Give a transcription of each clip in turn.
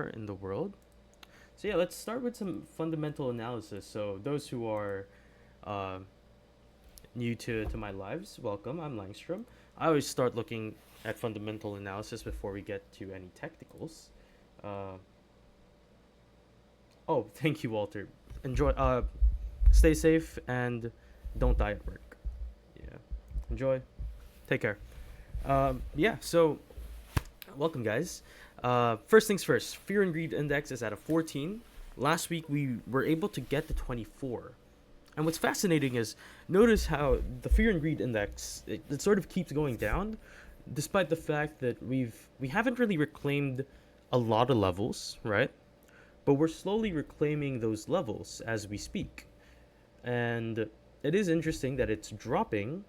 in the world. So yeah, let's start with some fundamental analysis. So those who are uh, new to my lives, welcome. I'm Langstrom. I always start looking at fundamental analysis before we get to any technicals. Uh, oh, thank you, Walter. Enjoy. Stay safe and don't die at work. Yeah. Enjoy. Take care. Yeah. So welcome, guys. First things first. Fear and Greed Index is at a 14. Last week we were able to get to 24. And what's fascinating is notice how the Fear and Greed Index it sort of keeps going down, despite the fact that we haven't really reclaimed a lot of levels, right? But we're slowly reclaiming those levels as we speak. And it is interesting that it's dropping,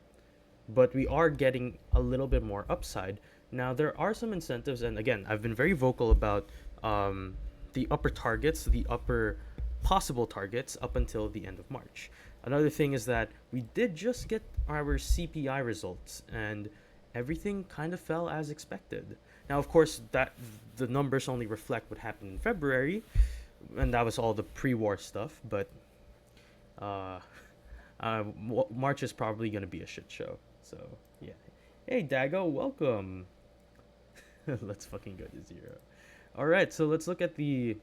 but we are getting a little bit more upside. Now, there are some incentives, and again, I've been very vocal about the upper targets, the upper possible targets up until the end of March. Another thing is that we did just get our CPI results, and everything kind of fell as expected. Now, of course, that the numbers only reflect what happened in February, and that was all the pre-war stuff. But uh, March is probably going to be a shit show. So yeah. Hey Dago, welcome. Let's fucking go to zero. All right, so let's look at the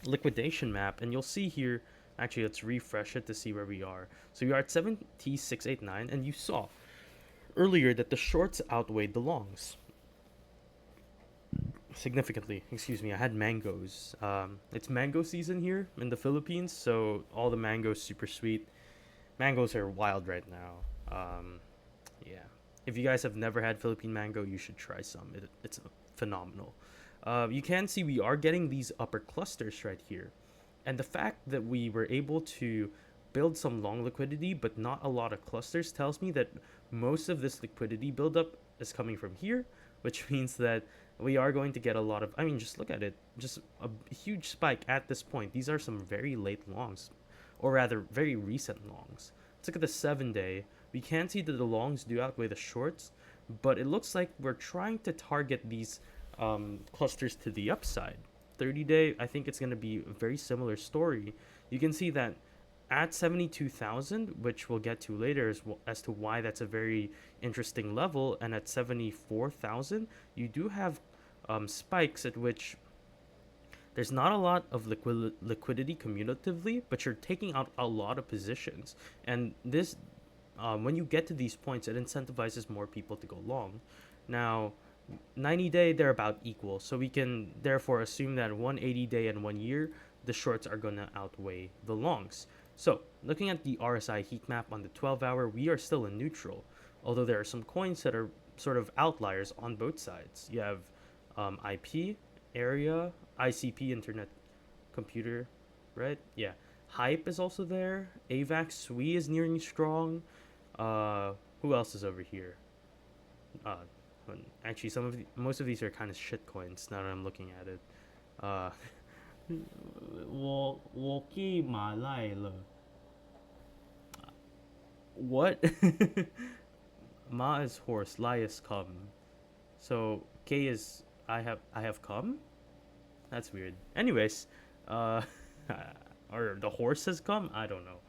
liquidation map, and you'll see here. Actually, let's refresh it to see where we are. So we are at 7689, and you saw earlier that the shorts outweighed the longs significantly. Excuse me, I had mangoes. It's mango season here in the Philippines, so all the mangoes super sweet. Mangoes are wild right now. Yeah, if you guys have never had Philippine mango, you should try some. It's phenomenal. You can see we are getting these upper clusters right here, and the fact that we were able to build some long liquidity but not a lot of clusters tells me that most of this liquidity buildup is coming from here, which means that we are going to get a lot of. I mean, just look at it, just a huge spike at this point. These are some very late longs, or rather, very recent longs. Let's look at the 7 day. We can see that the longs do outweigh the shorts, but it looks like we're trying to target these clusters to the upside. 30 day, I think it's going to be a very similar story. You can see that at 72,000, which we'll get to later as to why that's a very interesting level, and at 74,000, you do have spikes at which there's not a lot of liquidity cumulatively, but you're taking out a lot of positions. And this, when you get to these points, it incentivizes more people to go long. Now, 90 day, they're about equal. So we can therefore assume that 180 day and 1 year, the shorts are going to outweigh the longs. So, looking at the RSI heat map on the 12 hour, we are still in neutral. Although there are some coins that are sort of outliers on both sides. You have IP, area, ICP, internet computer, right? Yeah. Hype is also there. AVAX SWE is nearing strong. Who else is over here? Uh, Actually, most of these are kind of shit coins now that I'm looking at it. Uh, 我记马来了。What? Ma is horse, Lai is come. So K is I have come. That's weird. Anyways, uh, or the horse has come. I don't know.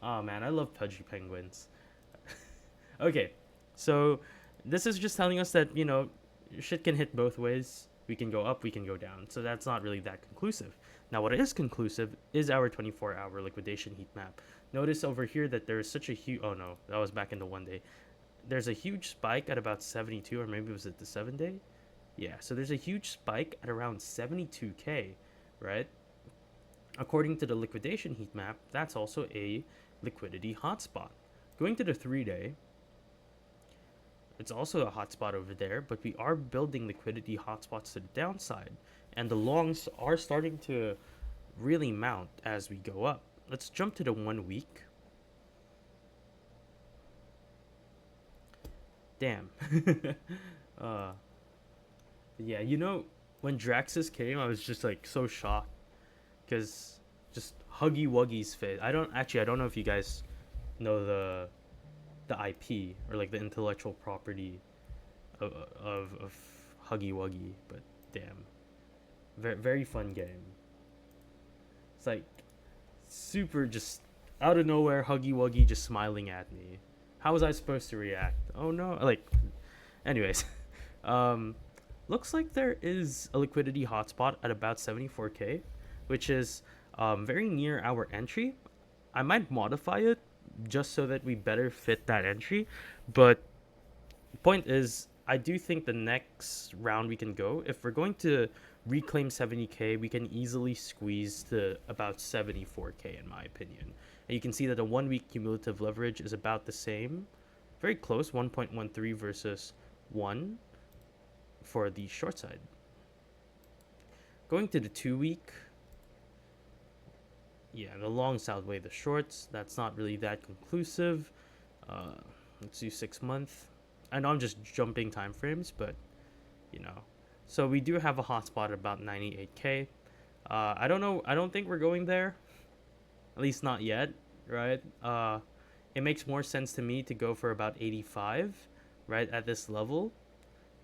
Oh man, I love pudgy penguins. Okay, so this is just telling us that shit can hit both ways. We can go up, we can go down. So that's not really that conclusive. Now, what is conclusive is our 24-hour liquidation heat map. Notice over here that there is such a huge. Oh no, that was back in the 1 day. There's a huge spike at about 72, or maybe was it the 7 day? Yeah, so there's a huge spike at around 72K, right? According to the liquidation heat map, that's also a liquidity hotspot. Going to the 3 day, it's also a hotspot over there, but we are building liquidity hotspots to the downside, and the longs are starting to really mount as we go up. Let's jump to the 1 week. Damn. uh, yeah, when Draxus came, I was just like so shocked because just Huggy Wuggy's face. I don't know if you guys know the IP or like the intellectual property of Huggy Wuggy, but damn. Very fun game. It's like super just out of nowhere, Huggy Wuggy just smiling at me. How was I supposed to react? Oh no! Like, anyways, um, looks like there is a liquidity hotspot at about 74k, which is very near our entry. I might modify it just so that we better fit that entry, but point is, I do think the next round we can go, if we're going to reclaim 70k, we can easily squeeze to about 74k, in my opinion. And you can see that the 1 week cumulative leverage is about the same, very close, 1.13 versus 1 for the short side. Going to the 2 week, yeah, the longs outweigh the shorts. That's not really that conclusive. Uh, let's do 6 month. I know I'm just jumping time frames, but you know. So we do have a hotspot at about 98k. I don't know. I don't think we're going there. At least not yet, right? It makes more sense to me to go for about 85, right, at this level.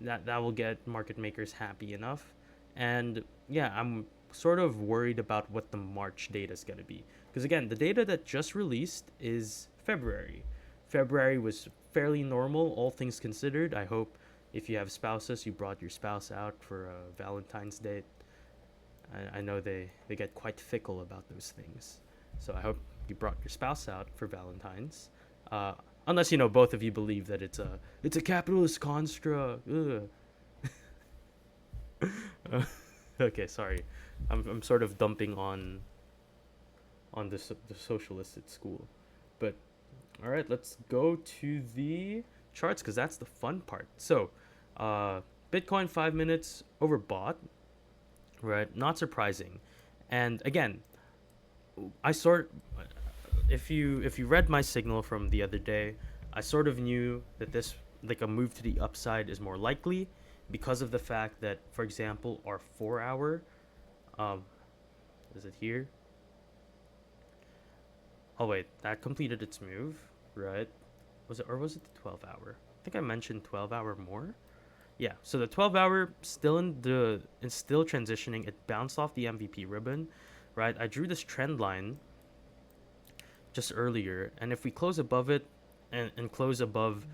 That will get market makers happy enough. And yeah, I'm sort of worried about what the March data is going to be. Because again, the data that just released is February. February was fairly normal, all things considered. I hope if you have spouses, you brought your spouse out for a Valentine's date. I know they get quite fickle about those things. So I hope you brought your spouse out for Valentine's. Unless both of you believe that it's a capitalist construct. Okay, sorry. I'm sort of dumping on the socialists at school. But all right, let's go to the charts because that's the fun part. So, Bitcoin 5 minutes overbought, right? Not surprising. And again, I sort if you read my signal from the other day, I sort of knew that this like a move to the upside is more likely because of the fact that, for example, our 4 hour, um, is it here? Oh wait, that completed its move, right? Was it the 12 hour? I think I mentioned 12 hour more. Yeah, so the 12 hour still it's still transitioning. It bounced off the MVP ribbon, right? I drew this trend line just earlier, and if we close above it and close above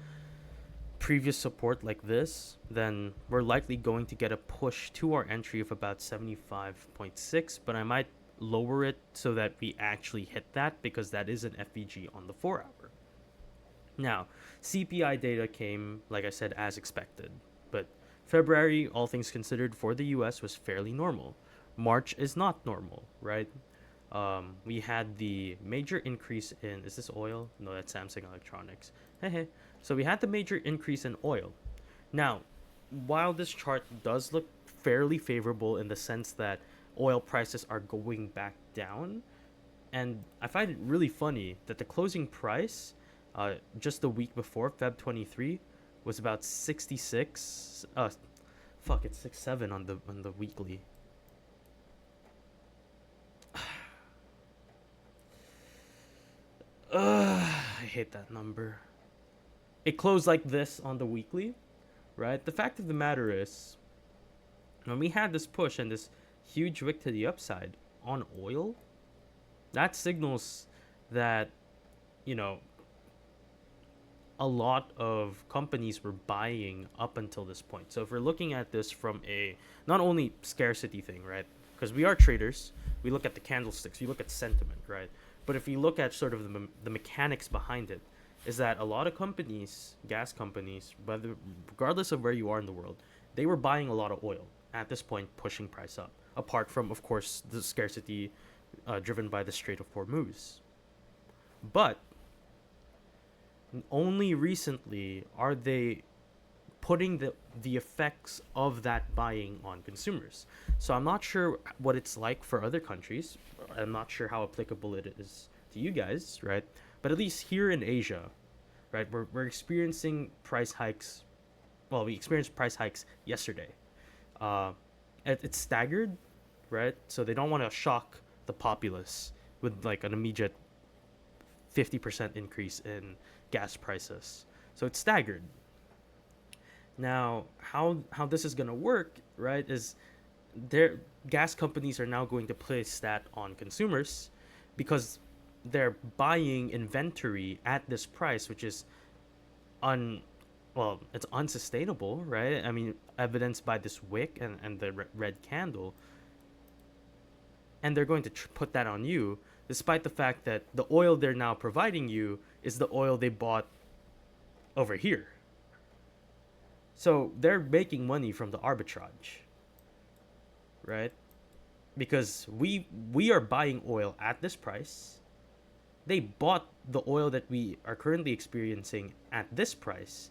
previous support like this, then we're likely going to get a push to our entry of about 75.6, but I might lower it so that we actually hit that because that is an FVG on the 4 hour. Now, CPI data came, like I said, as expected, but February, all things considered, for the US was fairly normal. March is not normal, right? We had the major increase in, is this oil? No, that's Samsung Electronics. Hey. So we had the major increase in oil. Now, while this chart does look fairly favorable in the sense that oil prices are going back down, and I find it really funny that the closing price, just the week before, Feb 23, was about 66. It's 6.7 on the weekly. I hate that number. It closed like this on the weekly, right? The fact of the matter is, when we had this push and this huge wick to the upside on oil, that signals that, you know, a lot of companies were buying up until this point. So if we're looking at this from a not only scarcity thing, right? Because we are traders, we look at the candlesticks, we look at sentiment, right? But if we look at sort of the mechanics behind it, is that a lot of companies, gas companies, regardless of where you are in the world, they were buying a lot of oil at this point, pushing price up. Apart from, of course, the scarcity driven by the Strait of Hormuz. But only recently are they putting the effects of that buying on consumers. So I'm not sure what it's like for other countries. I'm not sure how applicable it is to you guys, right? But at least here in Asia, right, we're experiencing price hikes. Well, we experienced price hikes yesterday. It's staggered, right? So they don't want to shock the populace with like an immediate 50% increase in gas prices. So it's staggered. Now, how this is gonna work, right? Is gas companies are now going to place that on consumers because they're buying inventory at this price, which is un well, it's unsustainable, right? I mean, evidenced by this wick and the red candle, and they're going to put that on you, despite the fact that the oil they're now providing you is the oil they bought over here. So they're making money from the arbitrage, right? Because we are buying oil at this price. They bought the oil that we are currently experiencing at this price.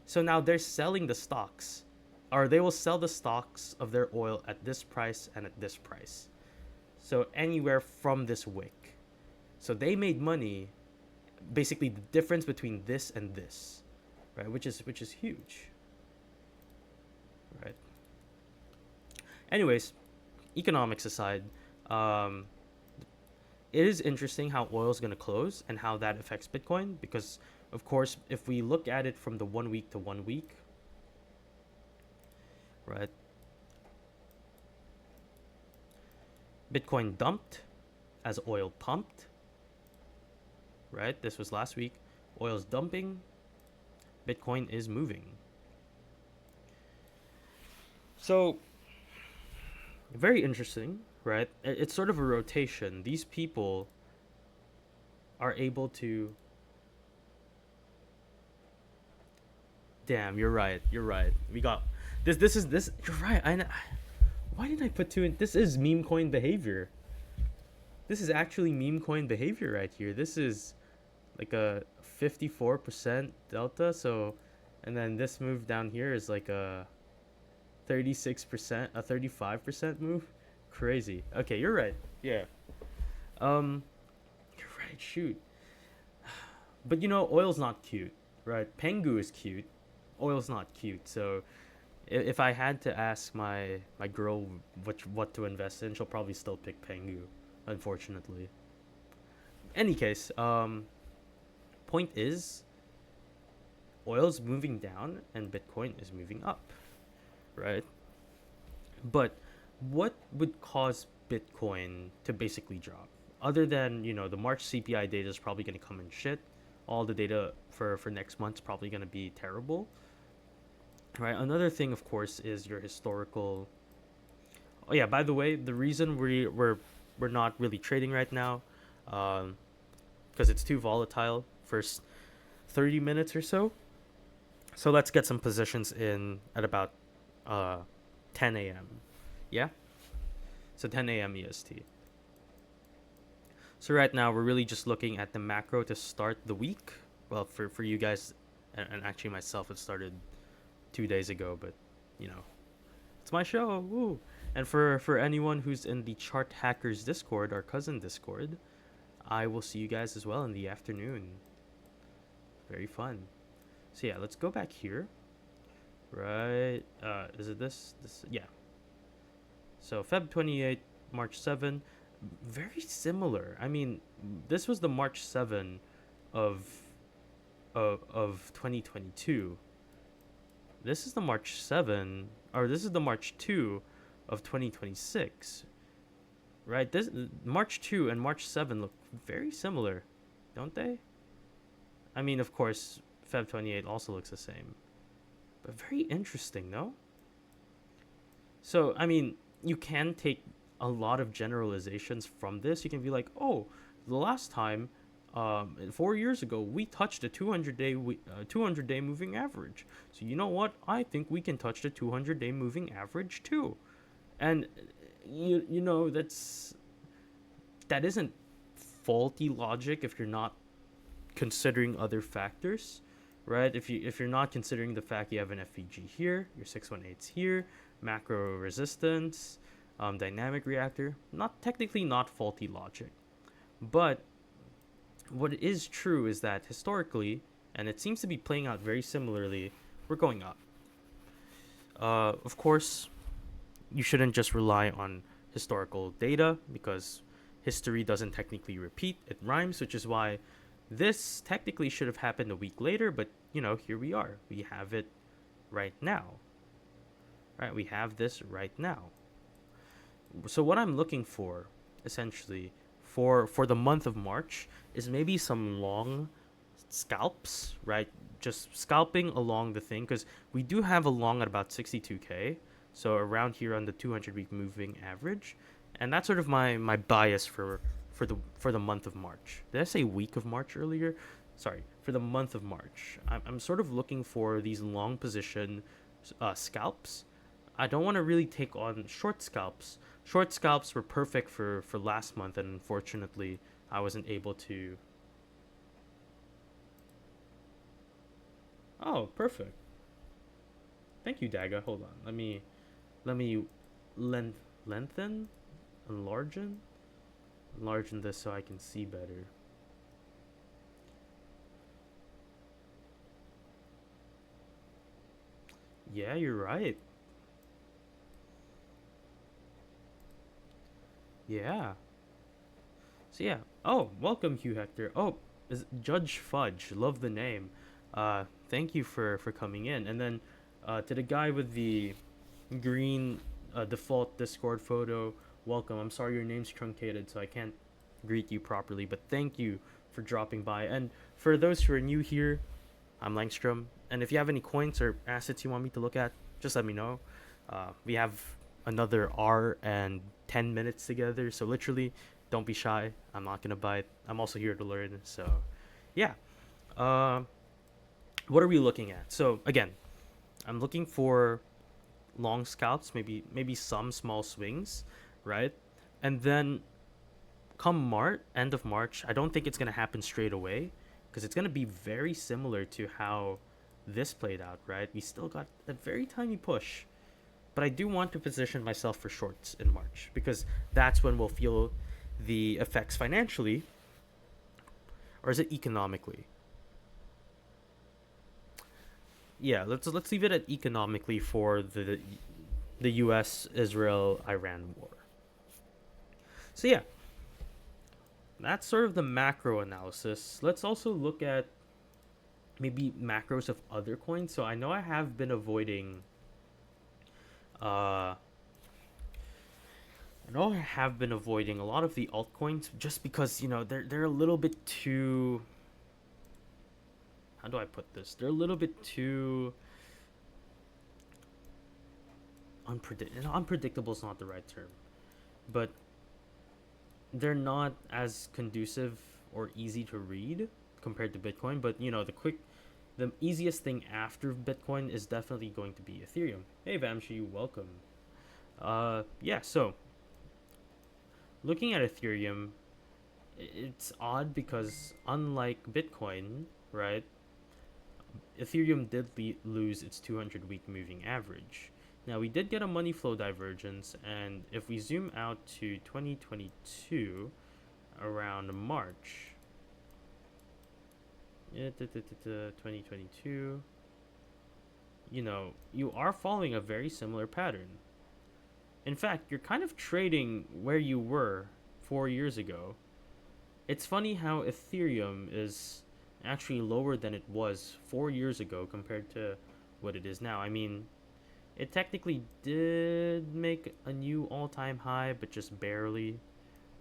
So now they're selling the stocks, or they will sell the stocks of their oil at this price and at this price. So anywhere from this wick. So they made money, basically the difference between this and this, right? Which is huge, right? Anyways, economics aside, it is interesting how oil is going to close and how that affects Bitcoin because, of course, if we look at it from the 1 week to 1 week, right? Bitcoin dumped as oil pumped, right? This was last week. Oil's dumping, Bitcoin is moving. So, very interesting, right? It's sort of a rotation. These people are able to. Damn, you're right. You're right. We got this. This is this. You're right. Why did I put two in? This is meme coin behavior. This is actually meme coin behavior right here. This is like a 54% delta. So, and then this move down here is like a 36%, a 35% move. Crazy. Okay, you're right. Yeah. You're right. Shoot. But oil's not cute, right? Pengu is cute. Oil's not cute. So, if I had to ask my girl what to invest in, she'll probably still pick Pengu, unfortunately. Any case, point is, oil's moving down and Bitcoin is moving up, right? But what would cause Bitcoin to basically drop? Other than, the March CPI data is probably going to come in shit. All the data for next month's probably going to be terrible. Right? Another thing, of course, is your historical. Oh yeah, by the way, the reason we're not really trading right now, because it's too volatile. First 30 minutes or so. So let's get some positions in at about 10 a.m. Yeah? So 10 a.m. EST. So right now we're really just looking at the macro to start the week. Well, for you guys, and actually myself, it started 2 days ago, but it's my show. Woo! And for anyone who's in the Chart Hackers Discord, our cousin Discord, I will see you guys as well in the afternoon. Very fun. So yeah, let's go back here. Right? Is it this? Yeah. So Feb 28, March 7, very similar. I mean, this was the March 7 of 2022. This is the March 7, or this is the March 2 of 2026. Right? This March 2 and March 7 look very similar, don't they? I mean, of course, Feb 28 also looks the same. But very interesting, no? So, I mean, you can take a lot of generalizations from this. You can be like, oh, the last time, 4 years ago, we touched a 200-day moving average. So you know what? I think we can touch the 200-day moving average too. And that isn't faulty logic if you're not considering other factors, right? If you're not considering the fact you have an FVG here, your 618's here, macro resistance, dynamic reactor, technically not faulty logic. But what is true is that historically, and it seems to be playing out very similarly, we're going up. Of course, you shouldn't just rely on historical data because history doesn't technically repeat, it rhymes, which is why this technically should have happened a week later, but here we are. We have it right now. Right? We have this right now. So what I'm looking for, essentially, for the month of March is maybe some long scalps, right? Just scalping along the thing because we do have a long at about 62k, so around here on the 200-week moving average, and that's sort of my bias for the month of March. Did I say week of March earlier? Sorry, for the month of March. I'm sort of looking for these long position scalps. I don't want to really take on short scalps. Short scalps were perfect for last month, and unfortunately, I wasn't able to. Oh, perfect. Thank you, Daga. Hold on. Let me length lengthen, enlargen, enlargen this so I can see better. Yeah, you're right. Yeah. So yeah. Oh, welcome, Hugh Hector. Oh, is Judge Fudge. Love the name. Thank you for coming in. And then, to the guy with the green default Discord photo, welcome. I'm sorry your name's truncated, so I can't greet you properly, but thank you for dropping by. And for those who are new here, I'm Langstrom. And if you have any coins or assets you want me to look at, just let me know. We have another hour and 10 minutes together, so literally, don't be shy. I'm not gonna bite. I'm also here to learn. So, yeah. Uh, what are we looking at? So again, I'm looking for long scalps, maybe some small swings, right? And then come March, end of March, I don't think it's gonna happen straight away because it's gonna be very similar to how this played out, right? We still got a very tiny push, but I do want to position myself for shorts in March because that's when we'll feel the effects financially, or is it economically? Yeah, let's leave it at economically for the U.S. Israel Iran war. So yeah, that's sort of the macro analysis. Let's also look at maybe macros of other coins. So I know I have been avoiding. Uh, I know I have been avoiding a lot of the altcoins just because they're a little bit too. How do I put this? They're a little bit too unpredictable is not the right term, but they're not as conducive or easy to read compared to Bitcoin. But the easiest thing after Bitcoin is definitely going to be Ethereum. Hey Vamshi, welcome. Yeah. So looking at Ethereum, it's odd because unlike Bitcoin, right? Ethereum did lose its 200-week moving average. Now, we did get a money flow divergence, and if we zoom out to 2022, around March, 2022, you are following a very similar pattern. In fact, you're kind of trading where you were 4 years ago. It's funny how Ethereum is actually lower than it was 4 years ago compared to what it is now. I mean, it technically did make a new all time high, but just barely,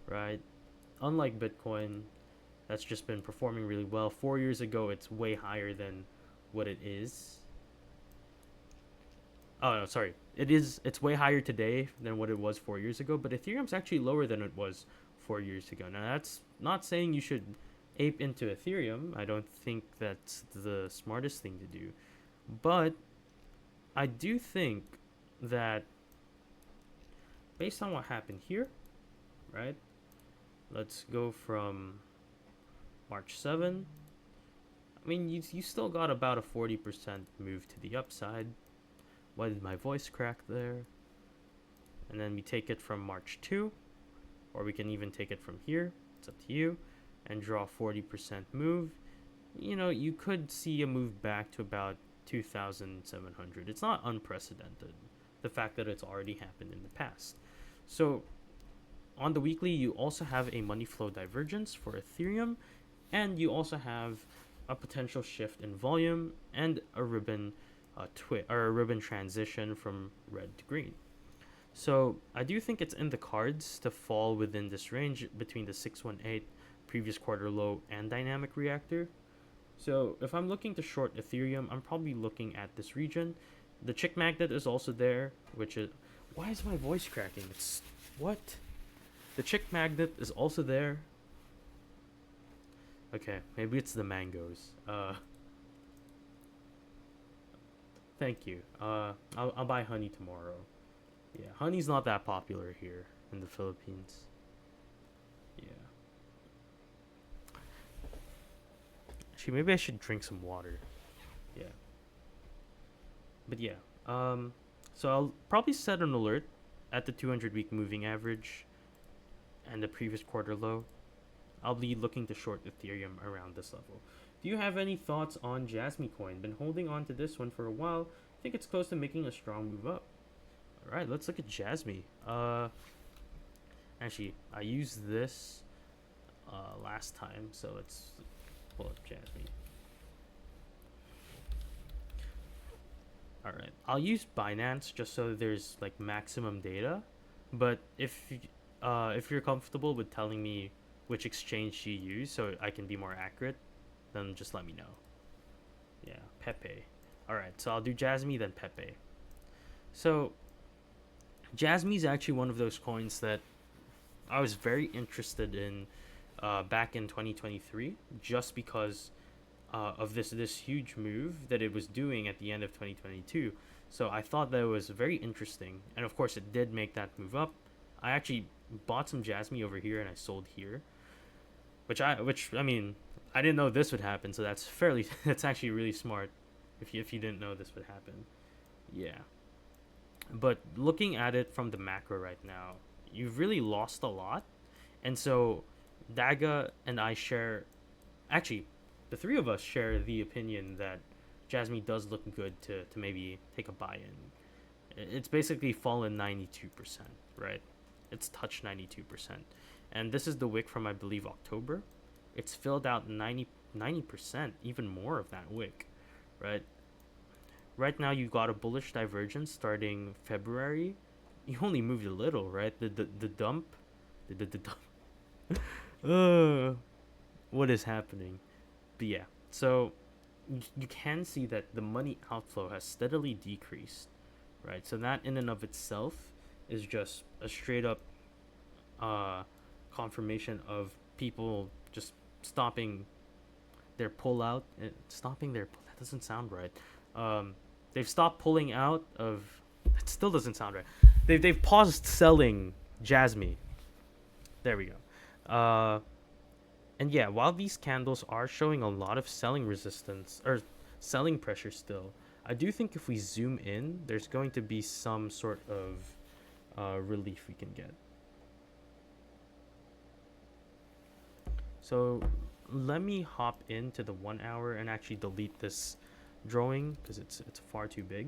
right? Unlike Bitcoin, that's just been performing really well. 4 years ago, it's way higher than what it is. Oh no, sorry. It's way higher today than what it was 4 years ago, but Ethereum's actually lower than it was 4 years ago. Now that's not saying you should ape into Ethereum. I don't think that's the smartest thing to do. But I do think that based on what happened here, right? Let's go from March 7. I mean, you still got about a 40% move to the upside. Why did my voice crack there? And then we take it from March 2, or we can even take it from here. It's up to you. And draw 40% move. You could see a move back to about 2,700. It's not unprecedented, the fact that it's already happened in the past. So on the weekly, you also have a money flow divergence for Ethereum, and you also have a potential shift in volume and a ribbon or a ribbon transition from red to green. So I do think it's in the cards to fall within this range between the 618 previous quarter low and dynamic reactor. So if I'm looking to short Ethereum, I'm probably looking at this region. The chick magnet is also there, which is, why is my voice cracking? It's what? The chick magnet is also there. Okay, maybe it's the mangoes. Thank you. I'll buy honey tomorrow. Yeah, honey's not that popular here in the Philippines. Yeah. Actually, maybe I should drink some water. Yeah. But yeah. So I'll probably set an alert at the 200-week moving average and the previous quarter low. I'll be looking to short Ethereum around this level. Do you have any thoughts on Jasmy Coin? Been holding on to this one for a while. I think it's close to making a strong move up. All right, let's look at Jasmy. Actually, I used this last time, so let's pull up Jasmy. All right, I'll use Binance just so there's like maximum data. But if you're comfortable with telling me which exchange you use, so I can be more accurate, then just let me know. Yeah, Pepe. All right, so I'll do Jasmy then Pepe. So Jasmy is actually one of those coins that I was very interested in back in 2023, just because of this huge move that it was doing at the end of 2022. So I thought that was very interesting, and of course it did make that move up. I actually bought some Jasmy over here and I sold here, which I mean I didn't know this would happen, so that's fairly that's actually really smart. If you didn't know this would happen, yeah. But looking at it from the macro right now, you've really lost a lot, and so Daga and I share, actually, the three of us share the opinion that Jasmine does look good to maybe take a buy-in. It's basically fallen 92%, right? It's touched 92%. And this is the wick from, I believe, October. It's filled out 90%, even more of that wick, right? Right now, you got a bullish divergence starting February. You only moved a little, right? The dump, the dump. What is happening? But yeah, so you can see that the money outflow has steadily decreased, right? So that in and of itself is just a straight up confirmation of people just stopping their pull out. Stopping their that doesn't sound right. They've stopped pulling out of. It still doesn't sound right. They've paused selling Jasmy. There we go. And yeah, while these candles are showing a lot of selling resistance or selling pressure still, I do think if we zoom in, there's going to be some sort of relief we can get. So let me hop into the 1 hour and actually delete this drawing because it's far too big.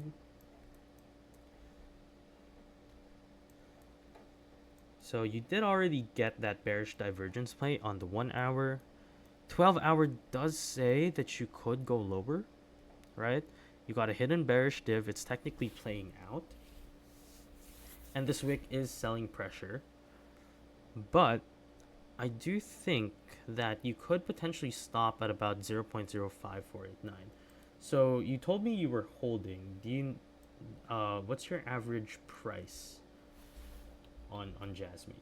So you did already get that bearish divergence play on the 1 hour. 12 hour does say that you could go lower, right? You got a hidden bearish div. It's technically playing out. And this wick is selling pressure. But I do think that you could potentially stop at about 0.05489. So you told me you were holding. Do you what's your average price on Jasmine?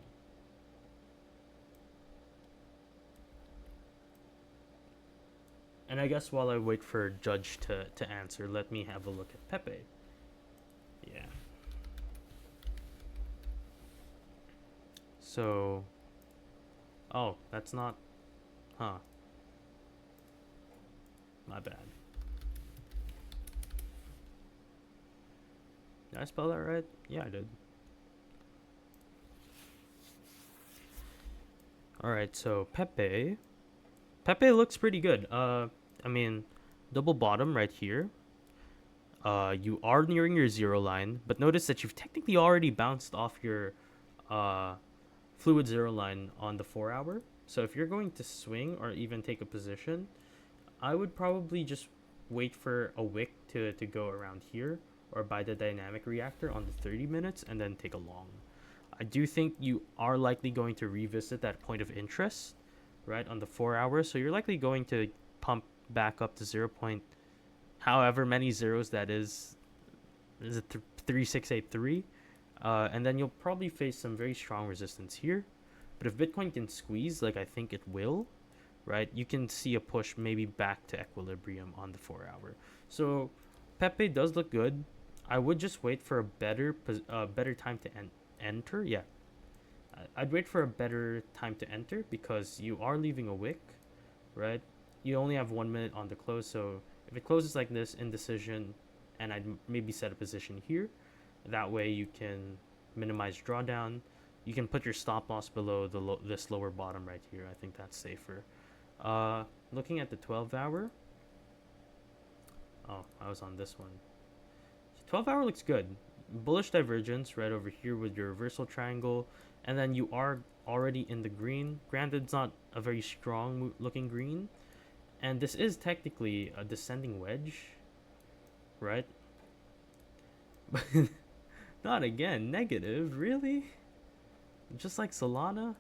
And I guess while I wait for Judge to answer, let me have a look at Pepe. Yeah. So, oh, that's not, huh? My bad. Did I spell that right? Yeah, I did. All right, so Pepe looks pretty good. I mean, double bottom right here. You are nearing your zero line, but notice that you've technically already bounced off your fluid zero line on the 4 hour. So if you're going to swing or even take a position, I would probably just wait for a wick to go around here or buy the dynamic reactor on the 30 minutes and then take a long. I do think you are likely going to revisit that point of interest, right, on the 4 hours. So you're likely going to pump back up to 0. However many zeros that is it 3683? And then you'll probably face some very strong resistance here. But if Bitcoin can squeeze, like I think it will, right, you can see a push maybe back to equilibrium on the 4 hour. So Pepe does look good. I would just wait for a better time to enter. Yeah, I'd wait for a better time to enter because you are leaving a wick, right? You only have 1 minute on the close, so if it closes like this, indecision, and I'd maybe set a position here. That way you can minimize drawdown. You can put your stop loss below this lower bottom right here. I think that's safer. Looking at the 12-hour. Oh, I was on this one. 12-hour looks good. Bullish divergence right over here with your reversal triangle. And then you are already in the green. Granted, it's not a very strong looking green. And this is technically a descending wedge, right? But not again. Negative, really? Just like Solana?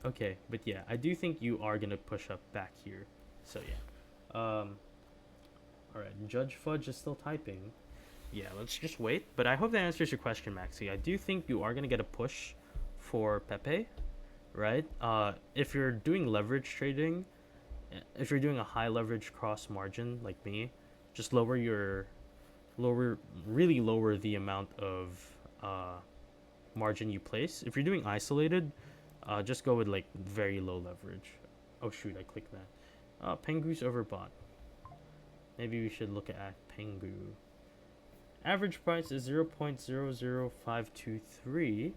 Okay, but yeah, I do think you are going to push up back here. So yeah. Alright, Judge Fudge is still typing. Yeah, let's just wait. But I hope that answers your question, Maxi. I do think you are going to get a push for Pepe, right? If you're doing leverage trading, if you're doing a high leverage cross margin like me, just really lower the amount of margin you place. If you're doing isolated, just go with like very low leverage. Oh shoot, I clicked that. Pengu's overbought. Maybe we should look at Pengu. Average price is 0.00523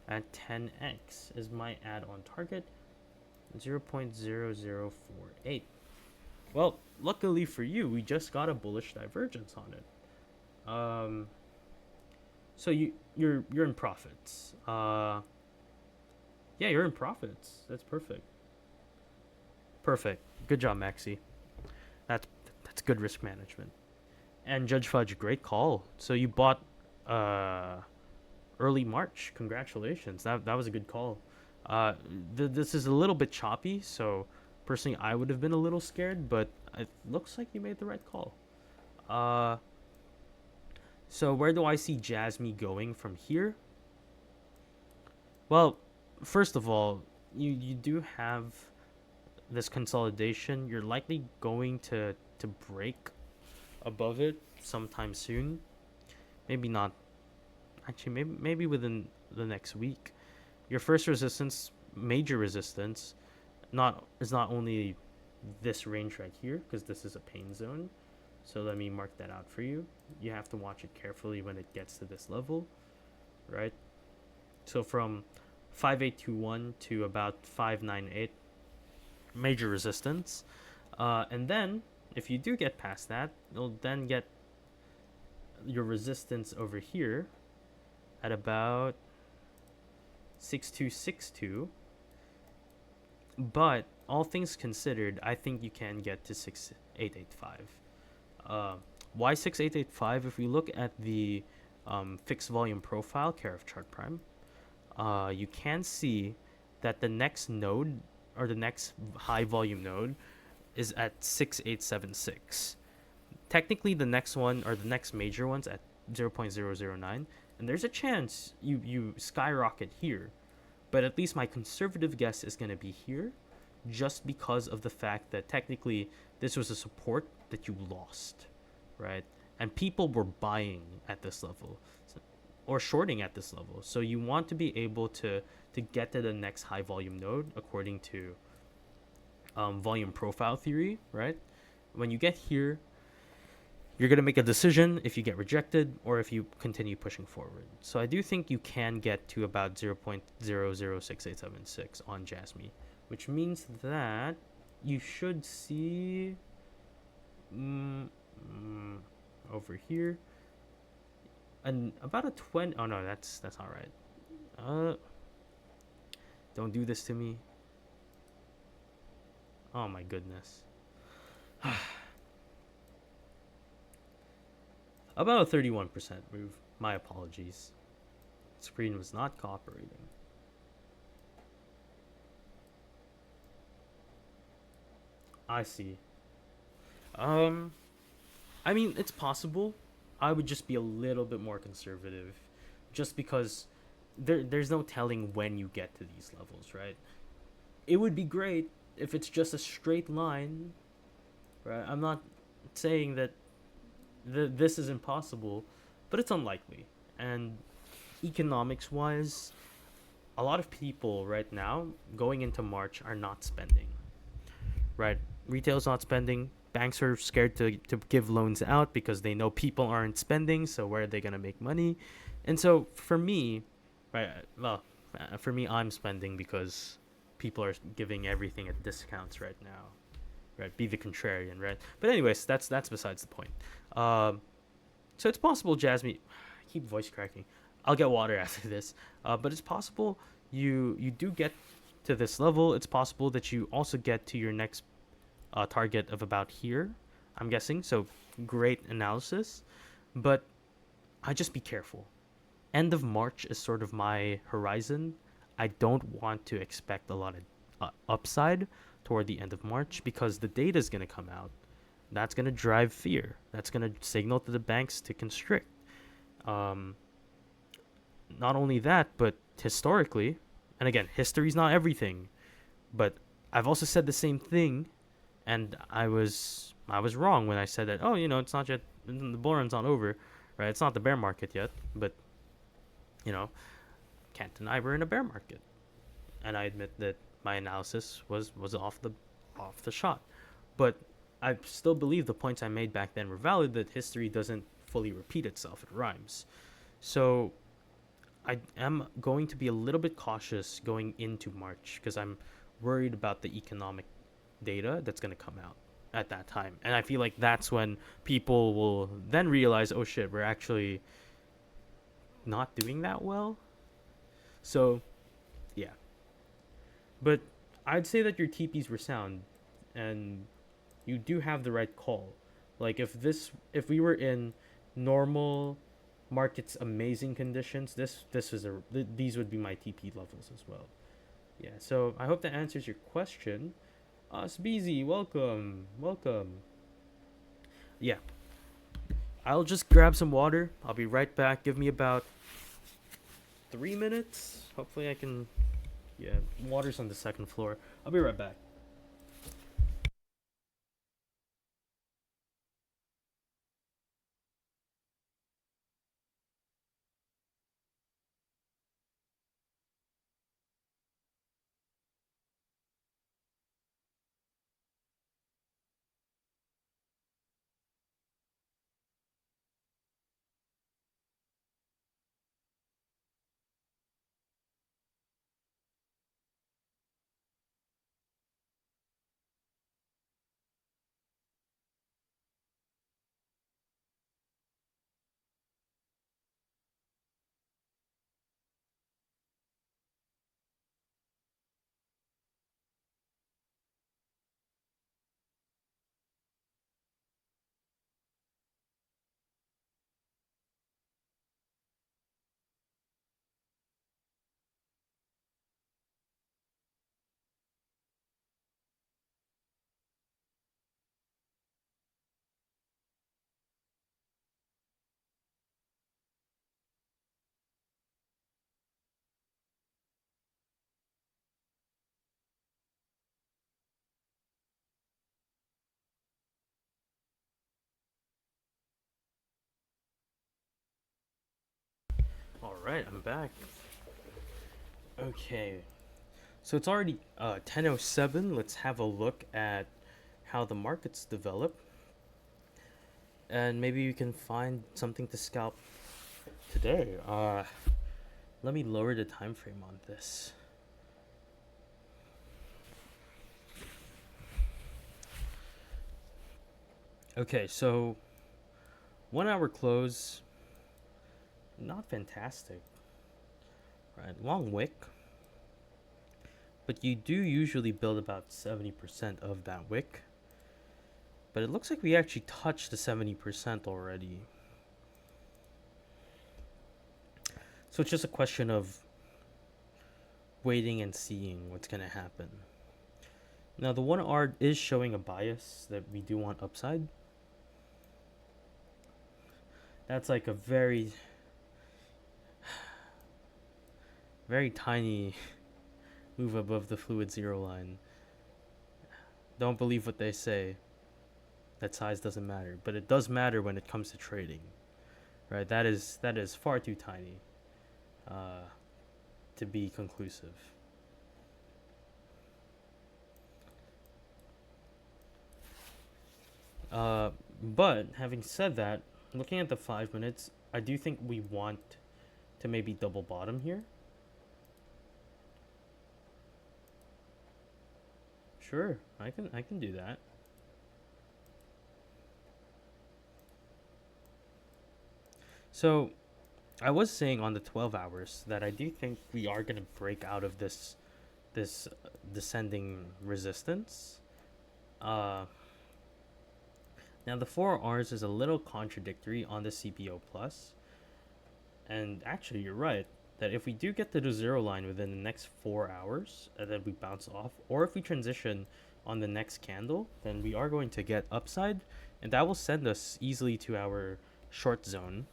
at 10x is my add-on target. 0.0048. Well, luckily for you, we just got a bullish divergence on it. So you're in profits. Yeah, you're in profits. That's perfect. Perfect. Good job, Maxi. That's good risk management. And Judge Fudge, great call. So you bought early March. Congratulations. That was a good call. This is a little bit choppy, so personally I would have been a little scared, but it looks like you made the right call. So where do I see Jasmy going from here? Well, first of all, you do have this consolidation. You're likely going to break above it sometime soon. Maybe not. Actually, maybe within the next week. Your first resistance, major resistance, is not only this range right here, because this is a pain zone. So let me mark that out for you. You have to watch it carefully when it gets to this level, right? So from 5821 to about 598, major resistance. And then, if you do get past that, you'll then get your resistance over here at about 6262. But all things considered, I think you can get to 6885. Why 6885? If we look at the fixed volume profile, care of chart prime, you can see that the next node, or the next high volume node, is at 6876. Technically, the next one, or the next major one's at 0.009, and there's a chance you skyrocket here. But at least my conservative guess is going to be here, just because of the fact that technically this was a support that you lost, right? And people were buying at this level, or shorting at this level. So you want to be able to get to the next high volume node according to volume profile theory, right? When you get here, you're going to make a decision if you get rejected or if you continue pushing forward. So I do think you can get to about 0.006876 on Jasmy, which means that you should see over here and about a 20. Oh no, that's not right. Don't do this to me. Oh my goodness. About a 31% move. My apologies. Screen was not cooperating. I see. Um, I mean, it's possible. I would just be a little bit more conservative, just because there's no telling when you get to these levels, right? It would be great if it's just a straight line, right? I'm not saying that this is impossible, but it's unlikely. And economics wise, a lot of people right now going into March are not spending, right? Retail's not spending. Banks are scared to give loans out because they know people aren't spending. So where are they gonna make money? And so for me, right? Well, for me, I'm spending because people are giving everything at discounts right now, right? Be the contrarian, right? But anyways, that's besides the point. Um, so it's possible, Jasmine. I keep voice cracking. I'll get water after this. But it's possible you do get to this level. It's possible that you also get to your next target of about here. I'm guessing. So great analysis, but I just be careful. End of March is sort of my horizon. I don't want to expect a lot of upside toward the end of March because the data is going to come out. That's going to drive fear. That's going to signal to the banks to constrict. Um, Not only that, but historically, and again, history's not everything, but I've also said the same thing, and I was wrong when I said that. Oh, it's not yet. The bull run's not over, right? It's not the bear market yet, but you know, can't deny we're in a bear market, and I admit that my analysis was off the shot, but I still believe the points I made back then were valid. That history doesn't fully repeat itself; it rhymes. So I am going to be a little bit cautious going into March because I'm worried about the economic data that's going to come out at that time. And I feel like that's when people will then realize, oh shit, we're actually not doing that well. So, yeah. But I'd say that your TPs were sound and you do have the right call. Like if we were in normal markets amazing conditions, these would be my TP levels as well. Yeah, so I hope that answers your question. Speezy, welcome, welcome. Yeah, I'll just grab some water. I'll be right back. Give me about 3 minutes. Hopefully, I can. Yeah, water's on the second floor. I'll be right back. All right, I'm back. Okay, so it's already 10:07. Let's have a look at how the markets develop, and maybe we can find something to scalp today. Let me lower the time frame on this. Okay, so 1 hour close, not fantastic, right? Long wick, but you do usually build about 70% of that wick. But it looks like we actually touched the 70% already. So it's just a question of waiting and seeing what's gonna happen. Now the 1R is showing a bias that we do want upside. That's like a very, very tiny move above the fluid zero line. Don't believe what they say, that size doesn't matter, but it does matter when it comes to trading, right? That is far too tiny uh, to be conclusive. But having said that, looking at the 5 minutes, I do think we want to maybe double bottom here. Sure, I can do that. So I was saying on the 12 hours that I do think we are gonna break out of this descending resistance. Uh, Now the 4Rs is a little contradictory on the CPO plus, and actually you're right that if we do get to the zero line within the next 4 hours and then we bounce off, or if we transition on the next candle, then we are going to get upside, and that will send us easily to our short zone,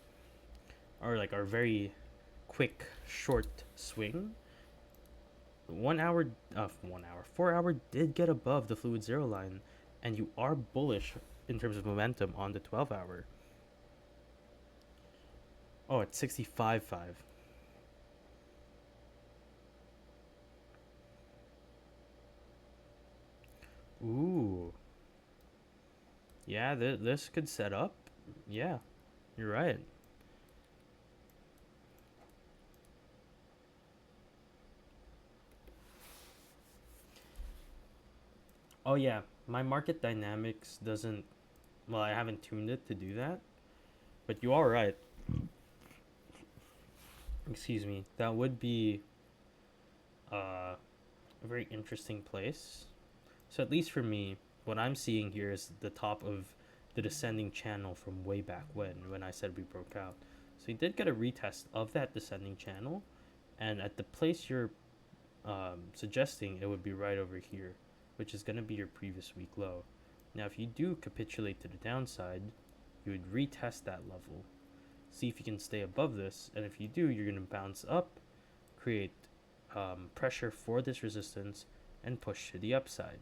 or like our very quick short swing. 1 hour, 1 hour, 4 hour did get above the fluid zero line, and you are bullish in terms of momentum on the 12 hour. Oh, it's 65.5. Ooh. Yeah, this could set up. Yeah, you're right. Oh, yeah. My market dynamics doesn't. Well, I haven't tuned it to do that. But you are right. Excuse me. That would be a very interesting place. So, at least for me, what I'm seeing here is the top of the descending channel from way back when I said we broke out. So, you did get a retest of that descending channel. And at the place you're suggesting, it would be right over here, which is going to be your previous week low. Now, if you do capitulate to the downside, you would retest that level, see if you can stay above this, and if you do, you're going to bounce up, create pressure for this resistance, and push to the upside.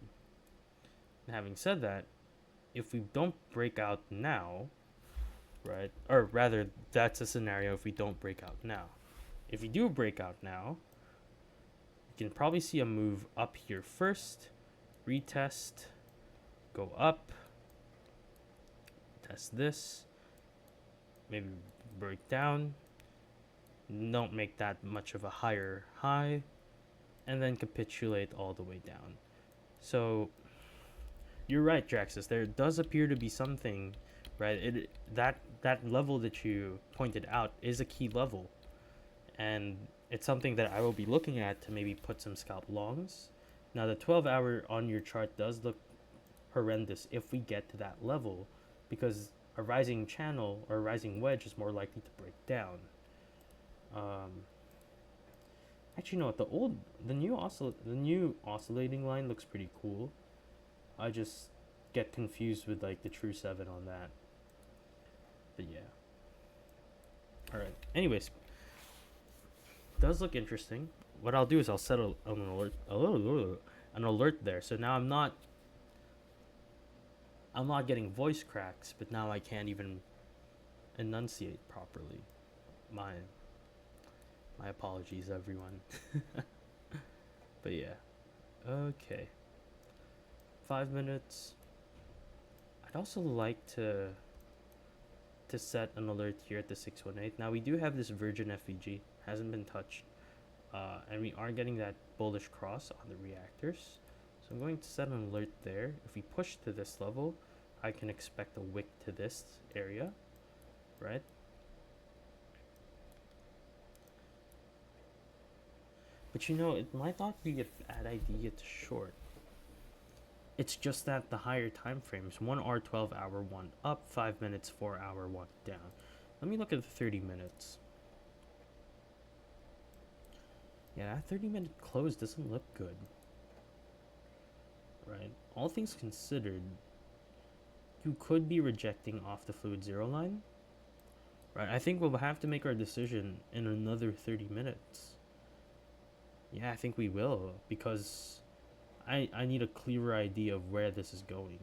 And having said that, if we don't break out now, right, or rather, that's a scenario if we don't break out now. If we do break out now, you can probably see a move up here first, retest, go up, test this, maybe break down, don't make that much of a higher high, and then capitulate all the way down. So you're right, Draxus. There does appear to be something, right? That level that you pointed out is a key level, and it's something that I will be looking at to maybe put some scalp longs. Now the 12-hour on your chart does look horrendous if we get to that level, because a rising channel or a rising wedge is more likely to break down. Actually, no. The new oscillating line looks pretty cool. I just get confused with like the true 7 on that. But yeah. All right. Anyways, does look interesting. What I'll do is I'll set an alert there. So now I'm not getting voice cracks, but now I can't even enunciate properly. My my apologies, everyone. But yeah, okay. 5 minutes. I'd also like to set an alert here at the 618. Now we do have this Virgin FVG, hasn't been touched, and we are getting that bullish cross on the reactors. So I'm going to set an alert there. If we push to this level, I can expect a wick to this area, right? But you know, it might not be a bad idea to short. It's just that the higher time frames, 1R 12-hour, 1 up, 5 minutes, 4-hour, 1 down. Let me look at the 30 minutes. Yeah, that 30-minute close doesn't look good, right? All things considered, you could be rejecting off the fluid zero line, right? I think we'll have to make our decision in another 30 minutes. Yeah, I think we will, because I need a clearer idea of where this is going.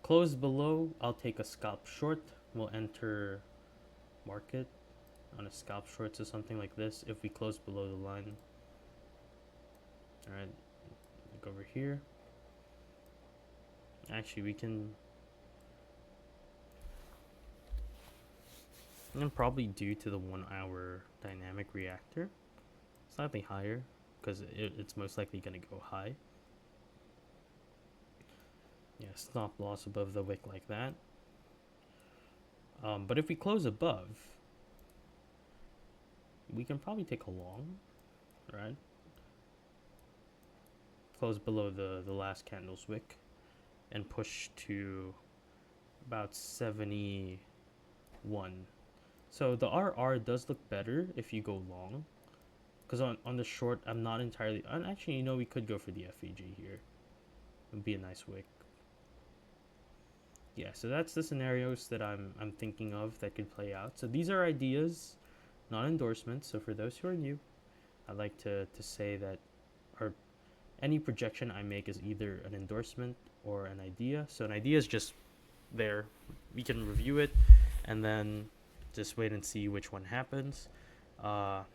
Close below, I'll take a scalp short. We'll enter market on a scalp short, so something like this if we close below the line. Alright, look over here. Actually, we can probably due to the 1 hour dynamic reactor, slightly higher, because it's most likely going to go high. Yeah, stop loss above the wick like that. But if we close above, we can probably take a long, right? Close below the last candle's wick and push to about 71. So the RR does look better if you go long, because on the short, I'm not entirely. And actually, we could go for the FVG here. It would be a nice wick. Yeah, so that's the scenarios that I'm thinking of that could play out. So these are ideas, not endorsements. So for those who are new, I'd like to say that or any projection I make is either an endorsement or an idea. So an idea is just there. We can review it and then just wait and see which one happens. And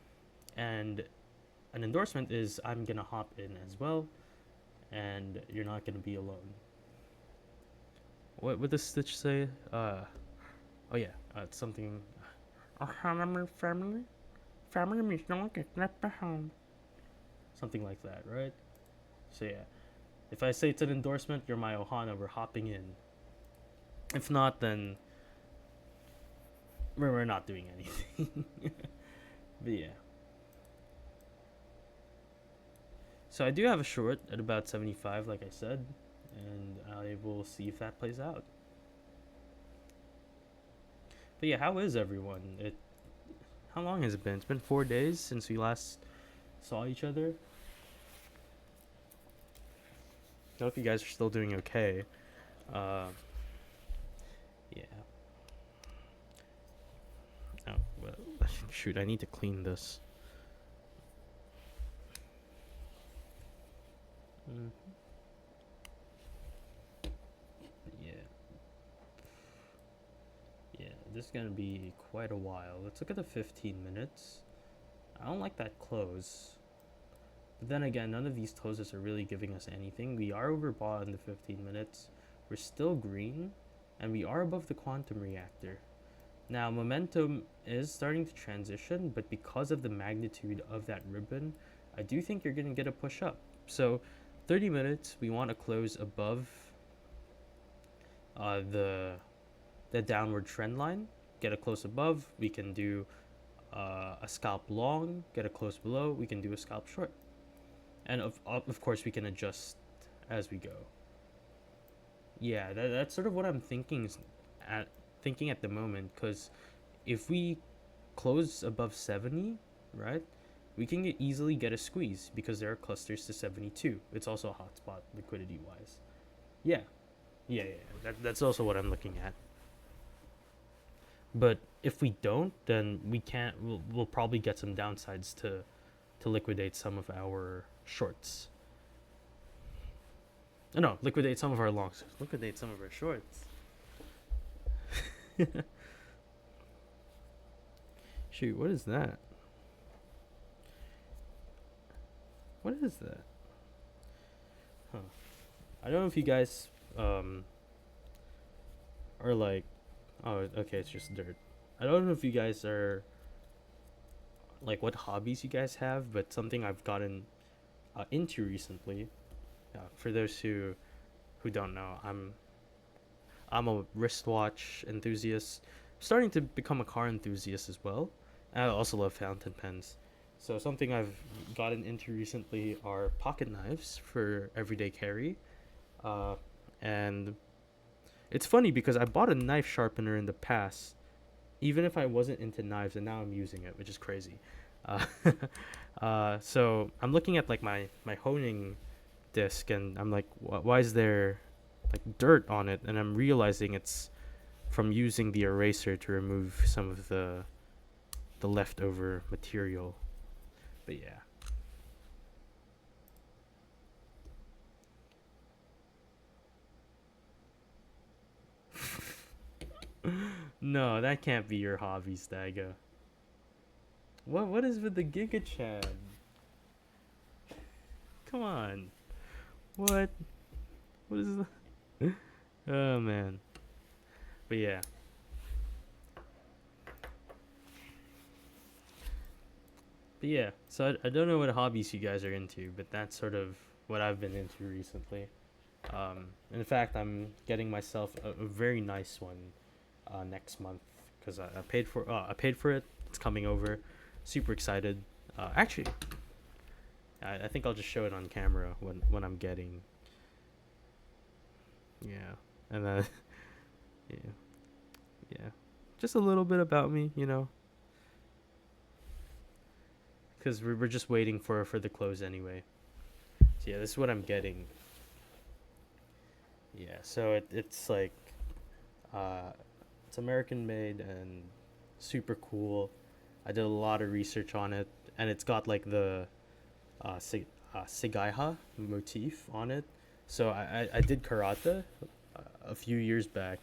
an endorsement is I'm going to hop in as well, and you're not going to be alone. What would the Stitch say? Oh yeah, it's something. Family is not left behind. Something like that, right? So yeah, if I say it's an endorsement, you're my Ohana. We're hopping in. If not, then we're not doing anything. But yeah. So I do have a short at about 75, like I said, and I will see if that plays out. But yeah, how is everyone? How long has it been? It's been 4 days since we last saw each other. I hope you guys are still doing okay. Yeah. Oh, well, shoot, I need to clean this. Mm-hmm. Yeah, this is gonna be quite a while. Let's look at the 15 minutes. I don't like that close. But then again, none of these closes are really giving us anything. We are overbought in the 15 minutes. We're still green, and we are above the quantum reactor. Now, momentum is starting to transition, but because of the magnitude of that ribbon, I do think you're going to get a push up. So, 30 minutes, we want to close above the downward trend line, get a close above. We can do a scalp long, get a close below. We can do a scalp short, and of course we can adjust as we go. Yeah, that's sort of what I'm thinking at the moment, because if we close above 70, right, we can easily get a squeeze because there are clusters to 72. It's also a hotspot liquidity wise. Yeah. That's also what I'm looking at. But if we don't, then we can't. We'll probably get some downsides to liquidate some of our shorts. No, liquidate some of our longs. Liquidate some of our shorts. Shoot, what is that? What is that? Huh. I don't know if you guys are like, oh, okay, it's just dirt. I don't know if you guys are like what hobbies you guys have, but something I've gotten into recently. For those who don't know, I'm a wristwatch enthusiast, starting to become a car enthusiast as well. I also love fountain pens. So something I've gotten into recently are pocket knives for everyday carry. And it's funny because I bought a knife sharpener in the past, even if I wasn't into knives, and now I'm using it, which is crazy. Uh, so I'm looking at like my honing disc, and I'm like, why is there like dirt on it? And I'm realizing it's from using the eraser to remove some of the leftover material. But yeah. No, that can't be your hobby, Staga. What is with the Giga Chad? Come on. What? What is the Oh man. But yeah. But yeah. So I don't know what hobbies you guys are into, but that's sort of what I've been into recently. In fact, I'm getting myself a very nice one next month because I paid for I paid for it. It's coming over. Super excited. Actually, I think I'll just show it on camera when I'm getting. Yeah, and then yeah, yeah, just a little bit about me, because we're just waiting for the close anyway. So yeah, this is what I'm getting. Yeah, so it's like uh, it's American made and super cool. I did a lot of research on it, and it's got like the Sigaiha motif on it. So I did karate a few years back,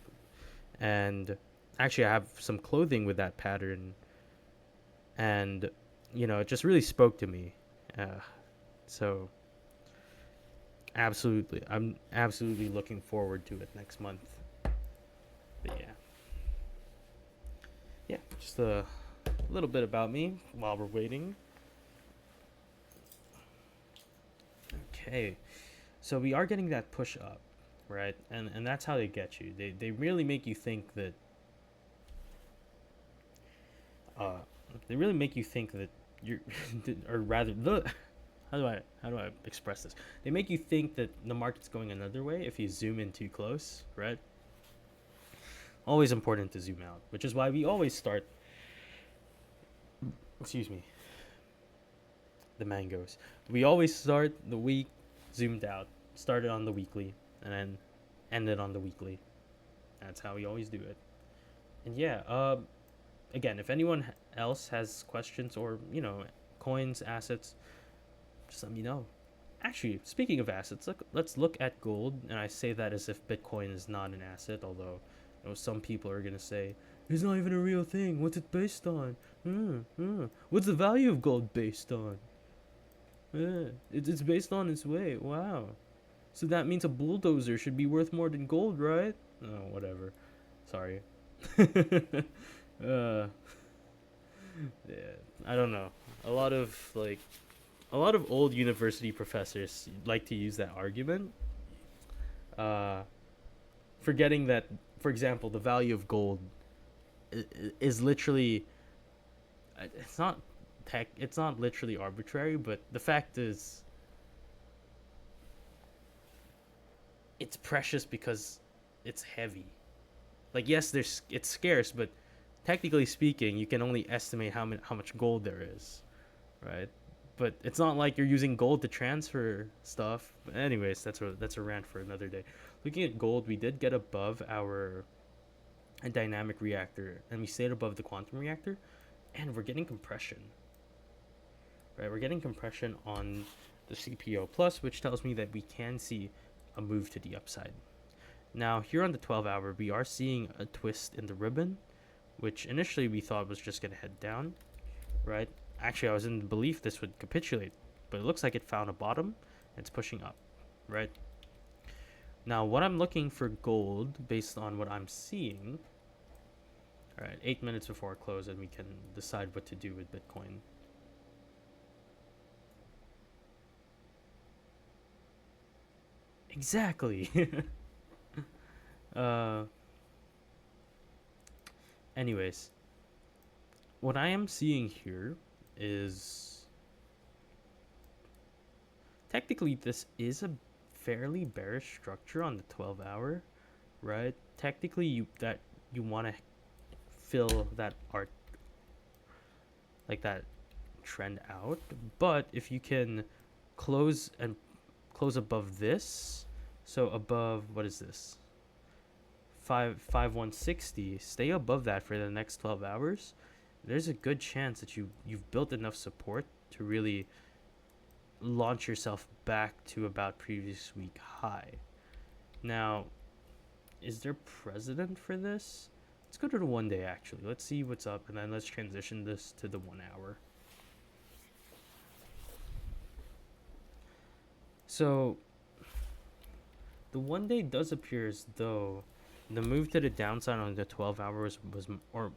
and actually I have some clothing with that pattern, and it just really spoke to me. So I'm absolutely looking forward to it next month. But yeah, just a little bit about me while we're waiting. Okay, so we are getting that push up, right? And that's how they get you. They really make you think that uh, they really make you think that you're, or rather, the how do I express this? They make you think that the market's going another way if you zoom in too close, right? Always important to zoom out, which is why we always start. Excuse me, the mangoes. We always start the week zoomed out. Started on the weekly, and then ended on the weekly. That's how we always do it. And yeah, again, if anyone else has questions or coins, assets, just let me know. Actually, speaking of assets, let's look at gold, and I say that as if Bitcoin is not an asset, although some people are gonna say it's not even a real thing. What's it based on? What's the value of gold based on? It's based on its weight. Wow. So that means a bulldozer should be worth more than gold, right? Oh, whatever. Sorry. uh, yeah, I don't know. A lot of like a lot of old university professors like to use that argument, uh, forgetting that, for example, the value of gold is literally it's not it's not literally arbitrary, but the fact is it's precious because it's heavy. Like yes, there's it's scarce, but technically speaking, you can only estimate how much gold there is, right? But it's not like you're using gold to transfer stuff. But anyways, that's a rant for another day. Looking at gold, we did get above our dynamic reactor, and we stayed above the quantum reactor, and we're getting compression. Right, we're getting compression on the CPO plus, which tells me that we can see a move to the upside. Now here on the 12-hour, we are seeing a twist in the ribbon, which initially we thought was just gonna head down, right? Actually, I was in the belief this would capitulate, but it looks like it found a bottom and it's pushing up, right? Now, what I'm looking for gold based on what I'm seeing, all right, 8 minutes before close, and we can decide what to do with Bitcoin. Exactly. uh, anyways, what I am seeing here is technically this is a fairly bearish structure on the 12-hour, right? Technically, you want to fill that arc, like that trend out. But if you can close and close above this, so above, what is this, 160, stay above that for the next 12 hours, there's a good chance that you've built enough support to really launch yourself back to about previous week high. Now, is there precedent for this? Let's go to the 1 day actually. Let's see what's up, and then let's transition this to the 1 hour. So the 1 day does appear as though the move to the downside on the 12 hours was or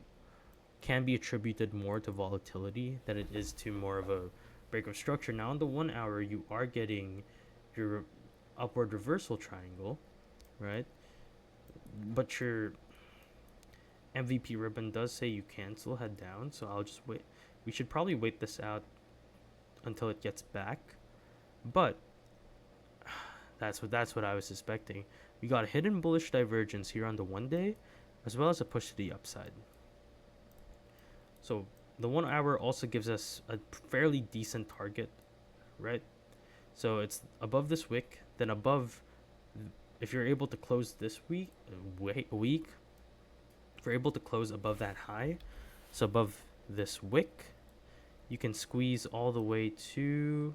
can be attributed more to volatility than it is to more of a break of structure. Now on the 1 hour, you are getting your upward reversal triangle, right? But your MVP ribbon does say you can still head down, so I'll just wait. We should probably wait this out until it gets back. But that's what I was suspecting. We got a hidden bullish divergence here on the 1 day, as well as a push to the upside. So the 1 hour also gives us a fairly decent target, right? So it's above this wick, then above. If you're able to close this week, if you're able to close above that high, so above this wick, you can squeeze all the way to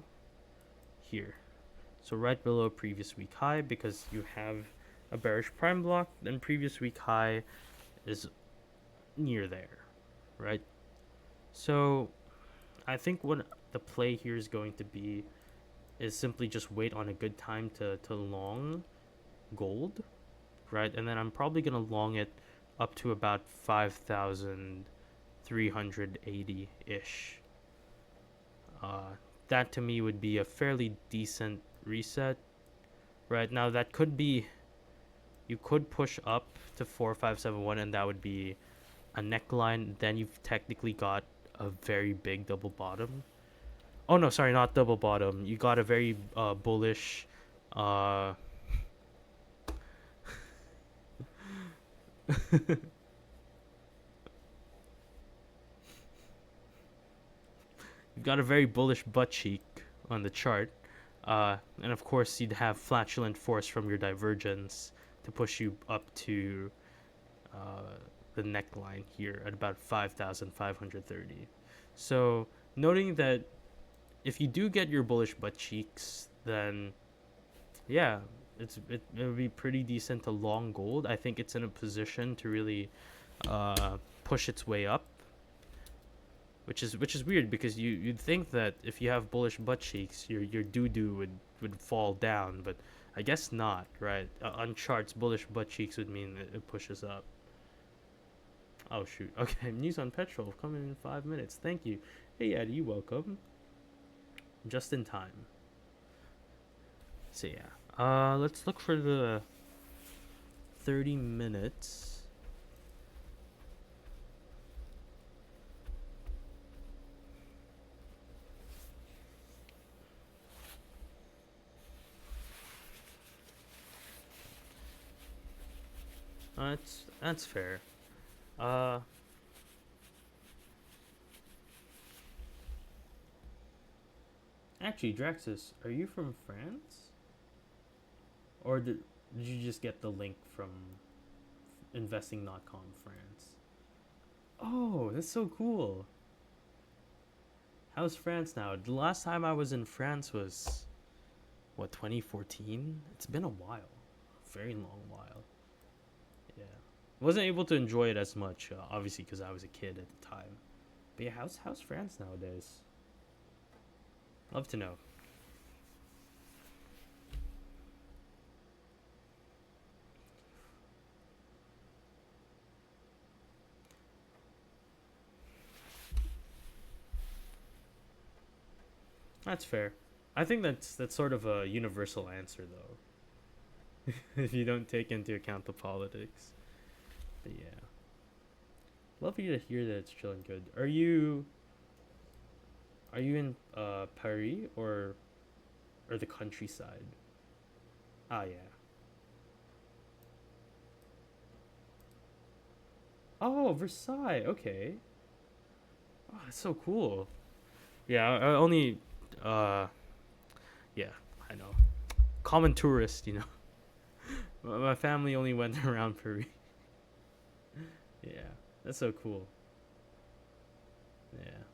here. So right below previous week high, because you have a bearish prime block, then previous week high is near there, right? So I think what the play here is going to be is simply just wait on a good time to long gold, right? And then I'm probably going to long it up to about 5,380-ish. That to me would be a fairly decent reset. Right now, that could be, you could push up to 4571, and that would be a neckline. Then you've technically got a very big double bottom. Oh no, sorry, not double bottom. You got a very bullish. You've got a very bullish butt cheek on the chart. And of course, you'd have flatulent force from your divergence to push you up to the neckline here at about 5,530. So, noting that if you do get your bullish butt cheeks, then yeah, it would be pretty decent to long gold. I think it's in a position to really push its way up, which is weird because you'd think that if you have bullish butt cheeks, your doo-doo would fall down, but I guess not, right? On charts, bullish butt cheeks would mean it pushes up. Oh shoot. Okay, news on petrol coming in 5 minutes. Thank you. Hey Eddie, welcome. Just in time. So yeah, let's look for the 30 minutes. That's fair. Actually, Draxus, are you from France? Or did you just get the link from investing.com France? Oh, that's so cool. How's France now? The last time I was in France was, what, 2014? It's been a while. A very long while. Yeah. Wasn't able to enjoy it as much, obviously, because I was a kid at the time. But yeah, how's France nowadays? Love to know. That's fair. I think that's sort of a universal answer, though. If you don't take into account the politics. But yeah. Lovely to hear that it's chilling good. Are you in Paris or the countryside? Ah yeah. Oh, Versailles. Okay. Oh, that's so cool. Yeah, I only. Uh, yeah, I know. Common tourist, you know. My family only went around Paris. Yeah, that's so cool. Yeah,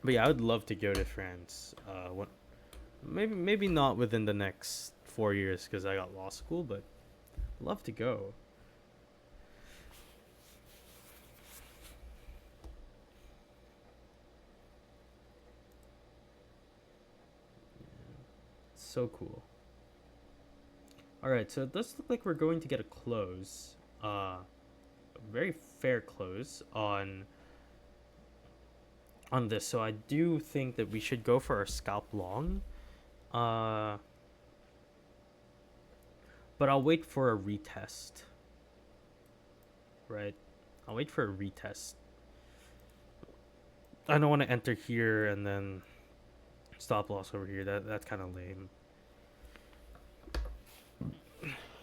but yeah, I would love to go to France. Maybe not within the next 4 years because I got law school, but love to go. So cool. All right, so it does look like we're going to get a close. A very fair close on this. So I do think that we should go for our scalp long. Uh, but I'll wait for a retest. Right, I'll wait for a retest. I don't want to enter here and then stop loss over here. That's kind of lame.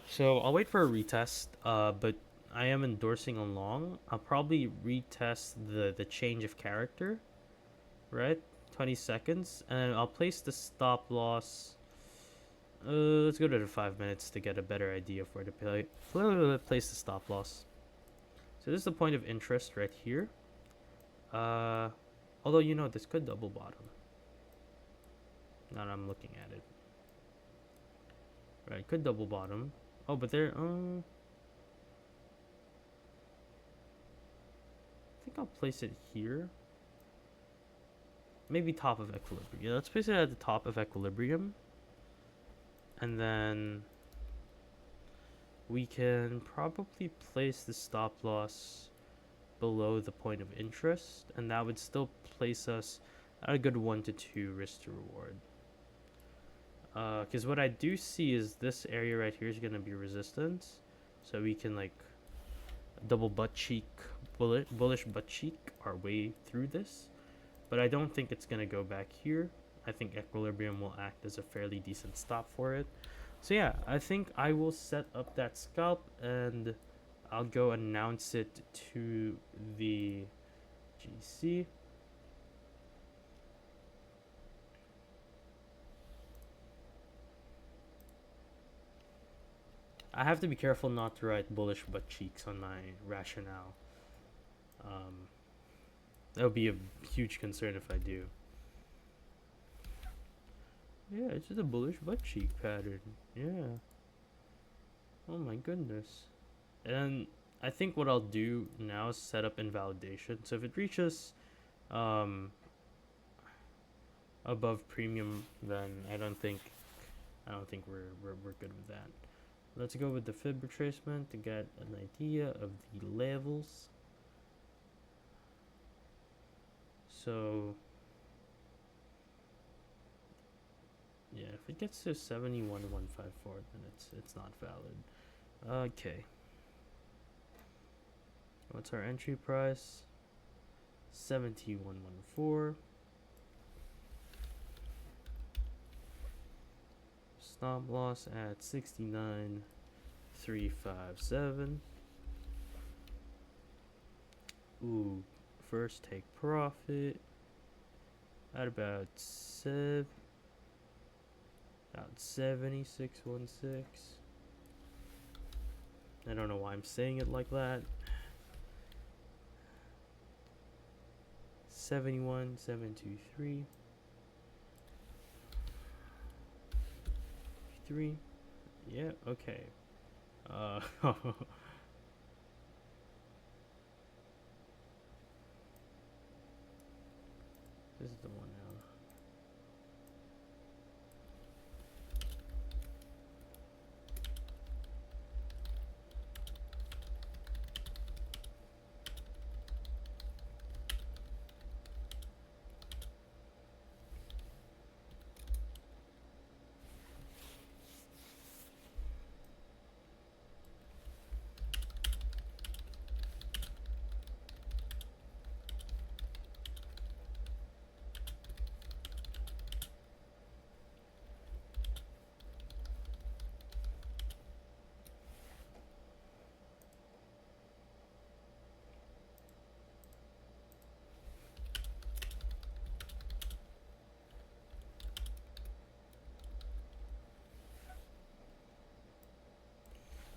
So I'll wait for a retest. But I am endorsing a long. I'll probably retest the change of character, right? 20 seconds, and I'll place the stop loss. Let's go to the 5 minutes to get a better idea of where to place the stop loss. So this is the point of interest right here. Uh, Although this could double bottom. Now that I'm looking at it, right? Could double bottom. Oh, but there. I think I'll place it here. Maybe top of equilibrium. Yeah, let's place it at the top of equilibrium. And then we can probably place the stop loss below the point of interest, and that would still place us at a good 1 to 2 risk to reward. Because what I do see is this area right here is going to be resistance, so we can like double butt cheek, bullish butt cheek our way through this. But I don't think it's going to go back here. I think equilibrium will act as a fairly decent stop for it. So yeah, I think I will set up that scalp and I'll go announce it to the GC. I have to be careful not to write bullish butt cheeks on my rationale. That would be a huge concern if I do. Yeah, it's just a bullish butt cheek pattern. Yeah. Oh my goodness. And I think what I'll do now is set up invalidation. So if it reaches above premium, then I don't think we're good with that. Let's go with the fib retracement to get an idea of the levels. So yeah, if it gets to 71,154, then it's not valid. Okay. What's our entry price? 7114. Stop loss at 69,357. Ooh, first take profit at about 7616. I don't know why I'm saying it like that. 71,723. 3. Yeah, okay. This is the one now.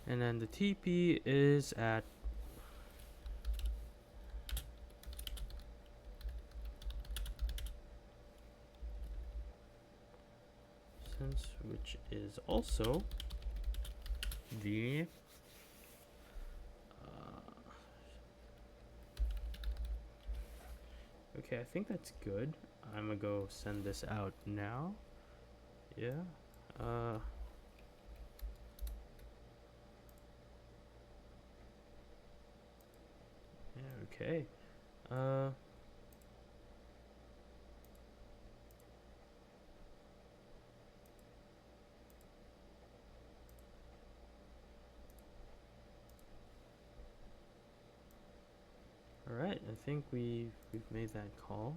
And then the TP is at sense, which is also the okay, I think that's good. I'm gonna go send this out now. Yeah. Uh yeah, okay. Uh all right, I think we've made that call.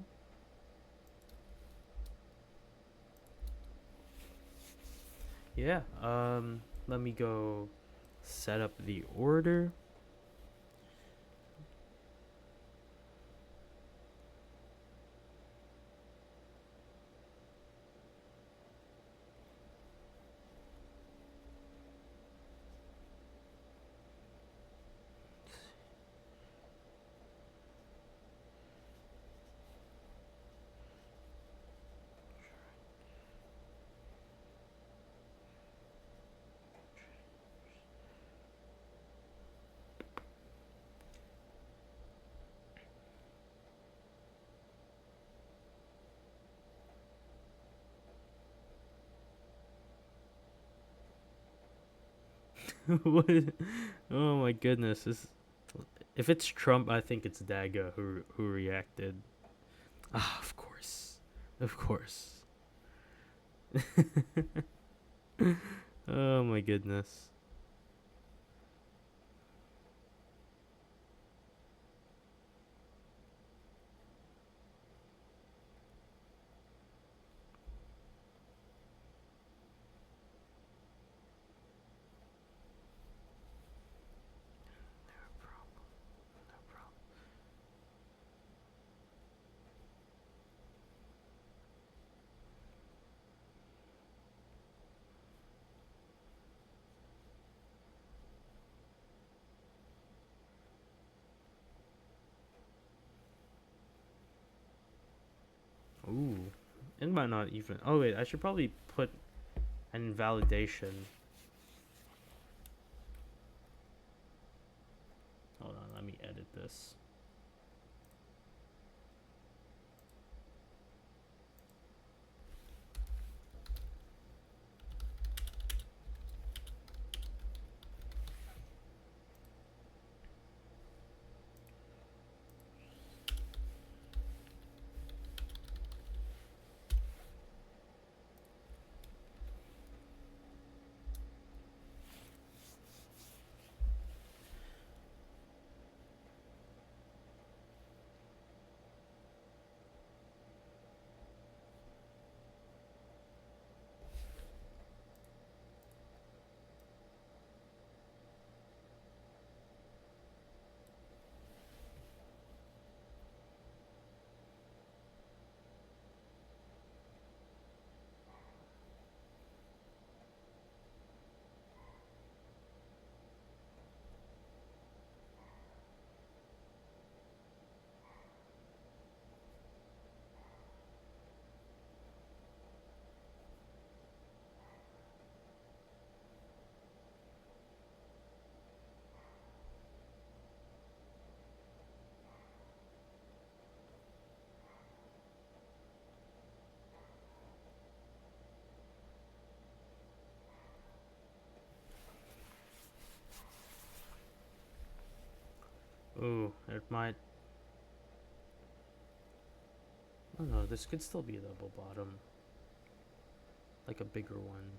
Yeah. Let me go set up the order. What? Oh my goodness! If it's Trump, I think it's Daga who reacted. Ah, of course, of course. Oh my goodness. No problem. No problem. Ooh, it might not even. Oh wait, I should probably put an invalidation. Hold on, let me edit this. Ooh, it might. Oh no, this could still be a double bottom, like a bigger one.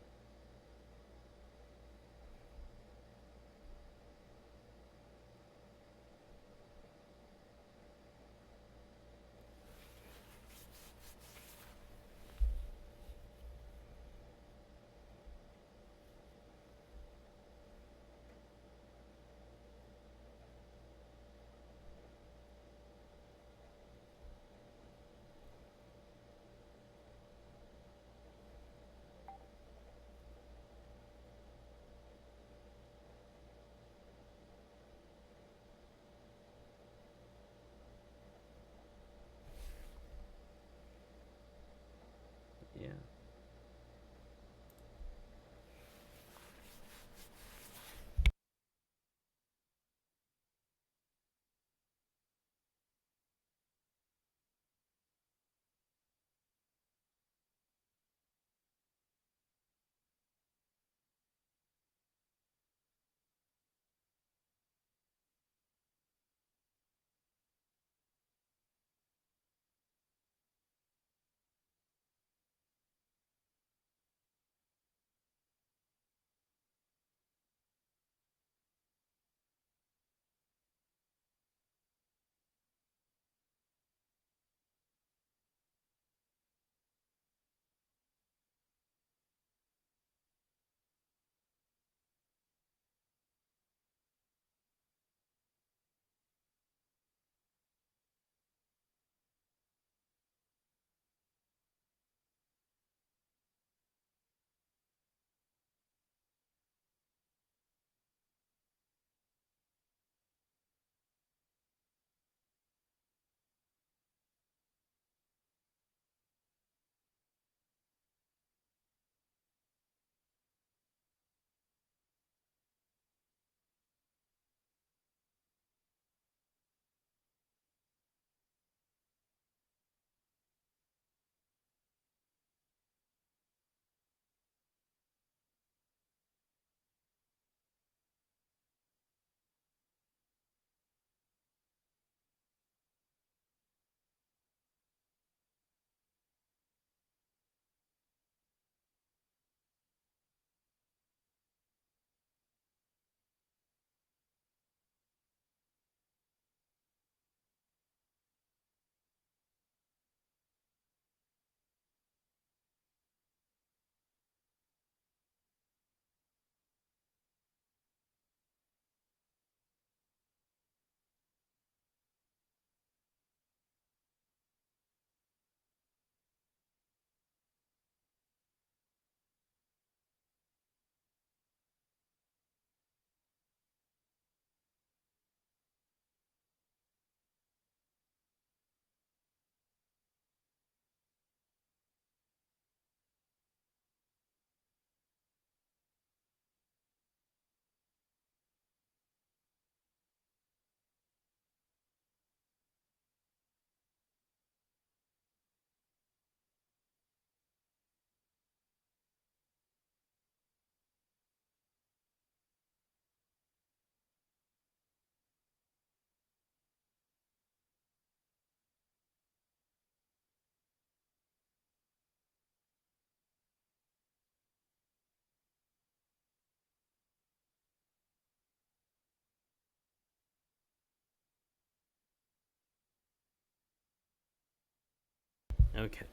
Okay.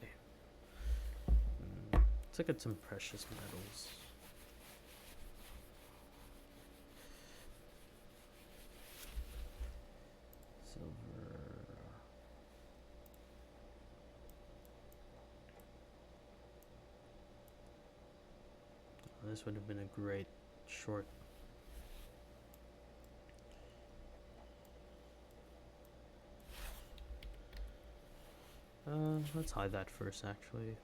Let's look at some precious metals. Silver. This would have been a great short. Let's hide that first, actually.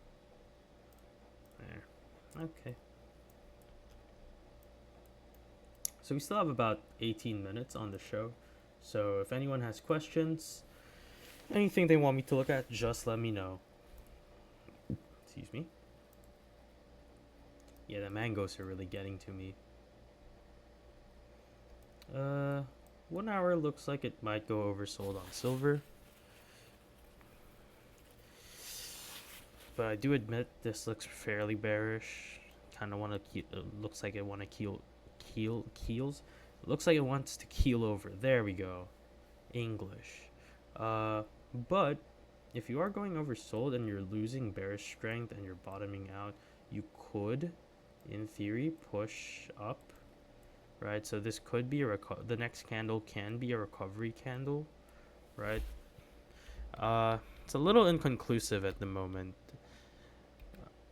There. Okay. So we still have about 18 minutes on the show. So if anyone has questions, anything they want me to look at, just let me know. Excuse me. Yeah, the mangoes are really getting to me. 1 hour looks like it might go oversold on silver. But I do admit this looks fairly bearish. Kind of want to keep. Looks like it want to keels. Looks like it wants to keel over. There we go. English. But if you are going oversold and you're losing bearish strength and you're bottoming out, you could, in theory, push up. Right. So this could be the next candle can be a recovery candle. Right. It's a little inconclusive at the moment.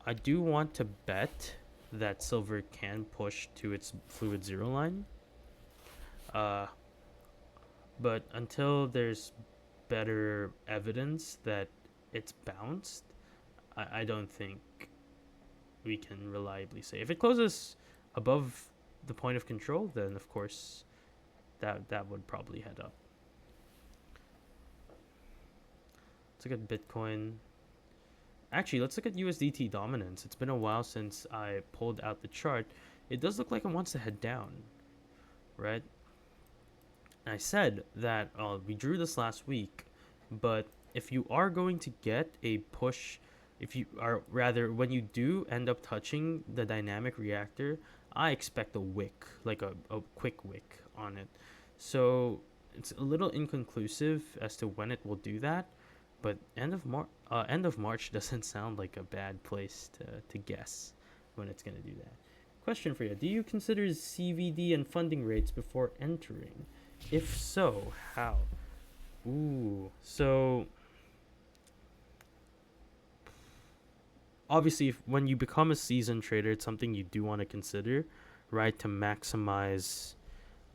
I do want to bet that silver can push to its fluid zero line. But until there's better evidence that it's bounced, I don't think we can reliably say. If it closes above the point of control, then of course that would probably head up. Let's look at Bitcoin. Actually, let's look at USDT dominance. It's been a while since I pulled out the chart. It does look like it wants to head down, right? And I said that we drew this last week, but if you are going to get a push, when you do end up touching the dynamic reactor, I expect a wick, like a quick wick on it. So it's a little inconclusive as to when it will do that. But end of March doesn't sound like a bad place to guess when it's going to do that. Question for you. Do you consider CVD and funding rates before entering? If so, how? Ooh. So, obviously, when you become a seasoned trader, it's something you do want to consider, right? To maximize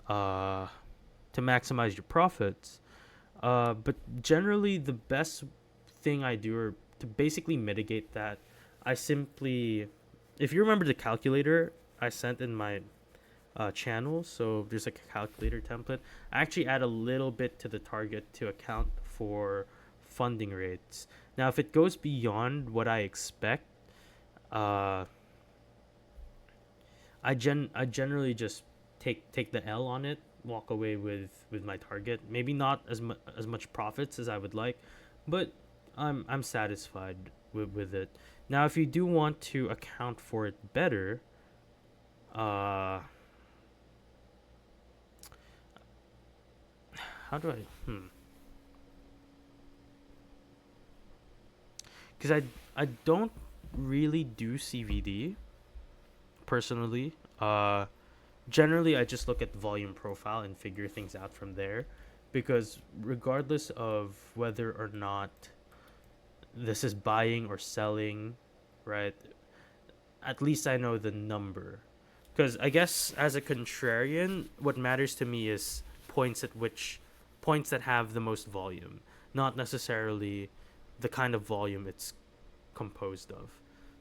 your profits. But generally, the best thing I do, or to basically mitigate that, I simply, if you remember the calculator I sent in my channel, so there's like a calculator template, I actually add a little bit to the target to account for funding rates. Now, if it goes beyond what I expect, I generally just take the L on it, walk away with my target. Maybe not as much profits as I would like, but I'm satisfied with it. Now, if you do want to account for it better, how do I because I don't really do CVD personally. Generally, I just look at the volume profile and figure things out from there, because regardless of whether or not this is buying or selling, right, at least I know the number. Because I guess as a contrarian, what matters to me is points that have the most volume, not necessarily the kind of volume it's composed of.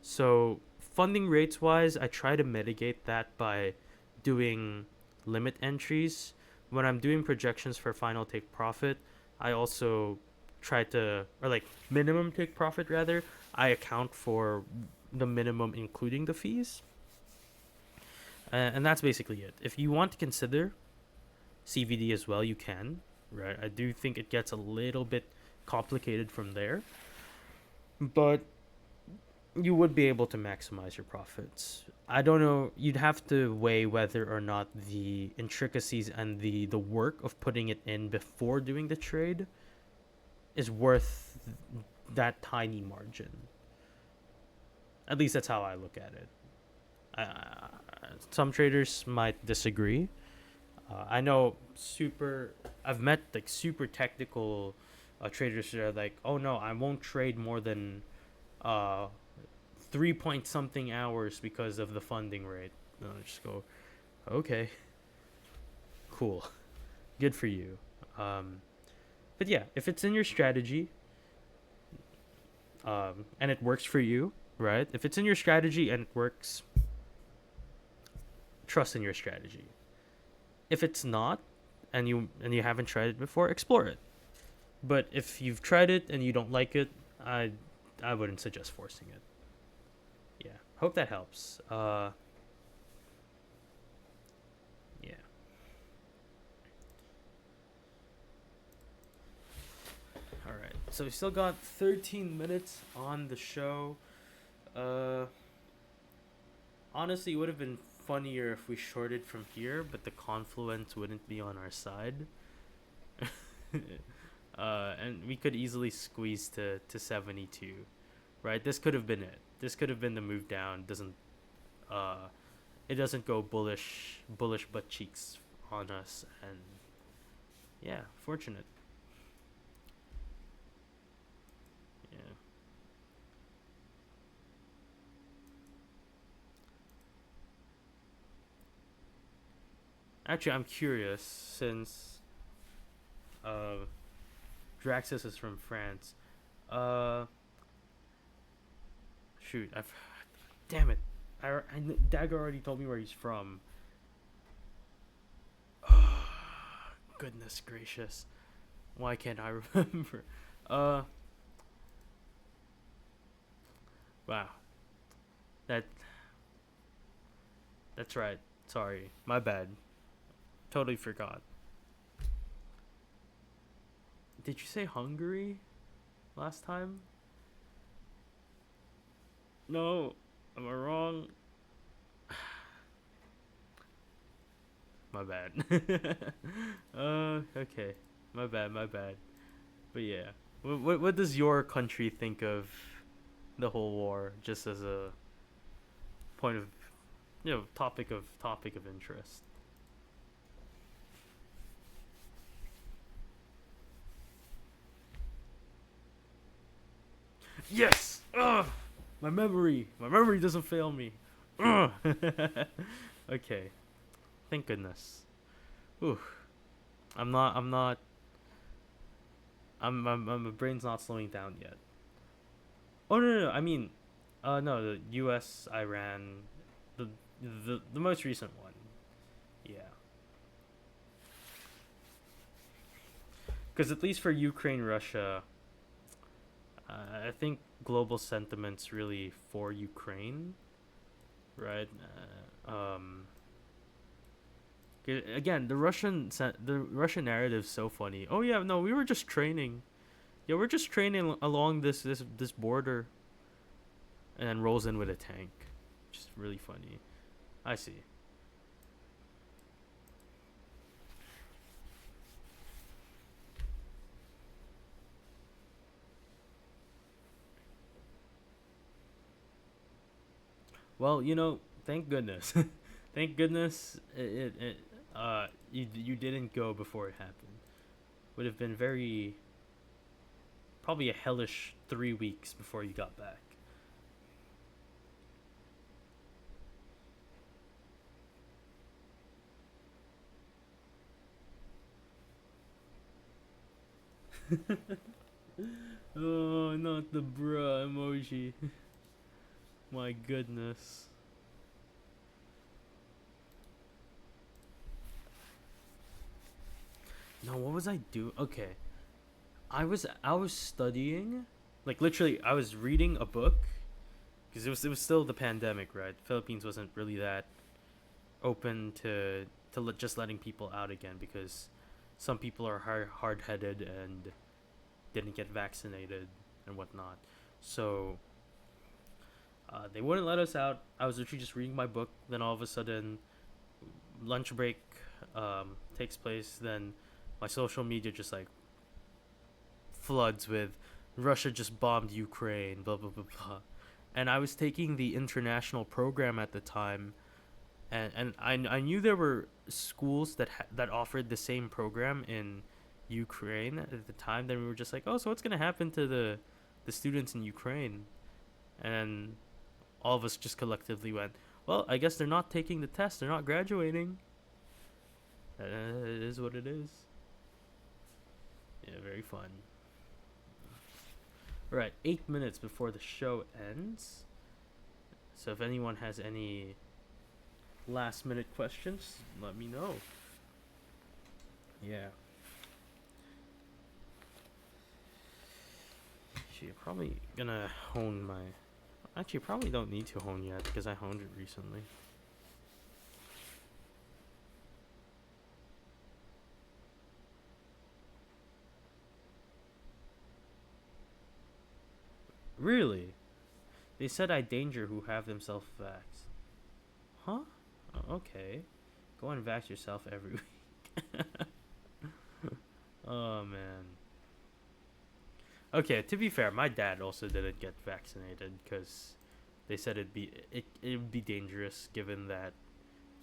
So funding rates wise, I try to mitigate that by doing limit entries. When I'm doing projections for final take profit, I also try to, or like minimum take profit rather, I account for the minimum including the fees. And that's basically it. If you want to consider CVD as well, you can, right? I do think it gets a little bit complicated from there, but you would be able to maximize your profits. I don't know. You'd have to weigh whether or not the intricacies and the work of putting it in before doing the trade is worth that tiny margin. At least that's how I look at it. Some traders might disagree. I know super. I've met like super technical traders that are like, "Oh no, I won't trade more than uh, 3 point something hours because of the funding rate." And I just go, "Okay, cool, good for you." Um, but yeah, if it's in your strategy, and it works for you, right? If it's in your strategy and it works, trust in your strategy. If it's not, and you haven't tried it before, explore it. But if you've tried it and you don't like it, I wouldn't suggest forcing it. Yeah, hope that helps. Yeah. All right. So we still got 13 minutes on the show. Uh, Honestly, it would have been funnier if we shorted from here, but the confluence wouldn't be on our side. And we could easily squeeze to 72, right? This could have been it. This could have been the move down. Uh, it doesn't go bullish butt cheeks on us, and yeah, fortunate. Yeah. Actually, I'm curious since uh, Draxus is from France. Uh, Shoot, I've damn it. Dagger already told me where he's from. Goodness gracious. Why can't I remember? Uh, wow. That that's right. Sorry, my bad. Totally forgot. Did you say Hungary last time? No, am I wrong? My bad. Okay. My bad, my bad. But yeah. What does your country think of the whole war just as a point of, topic of interest? Yes. Ugh. My memory doesn't fail me. Ugh. Okay. Thank goodness. Ooh. I'm not my brain's not slowing down yet. Oh no, no, no. I mean, no, the U.S. Iran, the the most recent one. Yeah, because at least for Ukraine, Russia, I think global sentiment's really for Ukraine, right? Again, the Russian narrative's so funny. Oh yeah, no, we were just training. Yeah, we're just training along this border, and then rolls in with a tank. Just really funny. I see. Well, thank goodness. Thank goodness you didn't go before it happened. Would have been very probably a hellish 3 weeks before you got back. Oh, not the bruh emoji. My goodness. No, what was I doing? Okay, I was studying, like literally, I was reading a book because it was still the pandemic, right? Philippines wasn't really that open to just letting people out again because some people are hard headed and didn't get vaccinated and whatnot. So they wouldn't let us out. I was literally just reading my book. Then all of a sudden, lunch break takes place. Then my social media just like floods with Russia just bombed Ukraine, blah blah blah blah. And I was taking the international program at the time, and I knew there were schools that offered the same program in Ukraine at the time. Then we were just like, oh, so what's gonna happen to the students in Ukraine? And all of us just collectively went, well, I guess they're not taking the test. They're not graduating. It is what it is. Yeah, very fun. Right, 8 minutes before the show ends. So if anyone has any last minute questions, let me know. Yeah. Actually, I'm probably gonna hone my. Actually, probably don't need to hone yet because I honed it recently. Really? They said I danger who have themselves vaxxed. Huh? Oh, okay. Go and vax yourself every week. Oh man. Okay, to be fair, my dad also didn't get vaccinated because they said it would be dangerous given that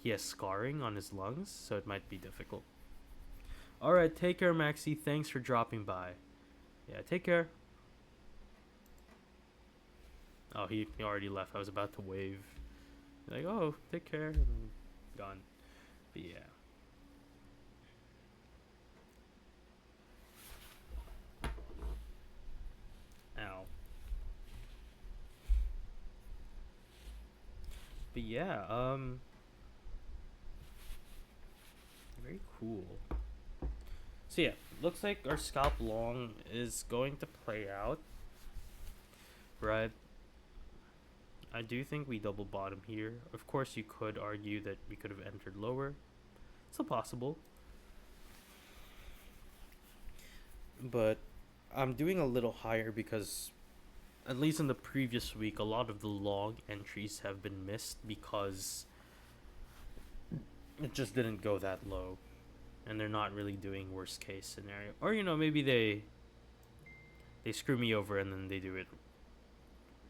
he has scarring on his lungs, so it might be difficult. All right, take care, Maxi. Thanks for dropping by. Yeah, take care. Oh, he already left. I was about to wave. Like, oh, take care. And gone. But yeah. Ow. But yeah, very cool. So yeah, looks like our scalp long is going to play out. Right. I do think we double bottom here. Of course, you could argue that we could have entered lower. It's still possible. But I'm doing a little higher because, at least in the previous week, a lot of the long entries have been missed because it just didn't go that low. And they're not really doing worst case scenario. Or, maybe they screw me over and then they do it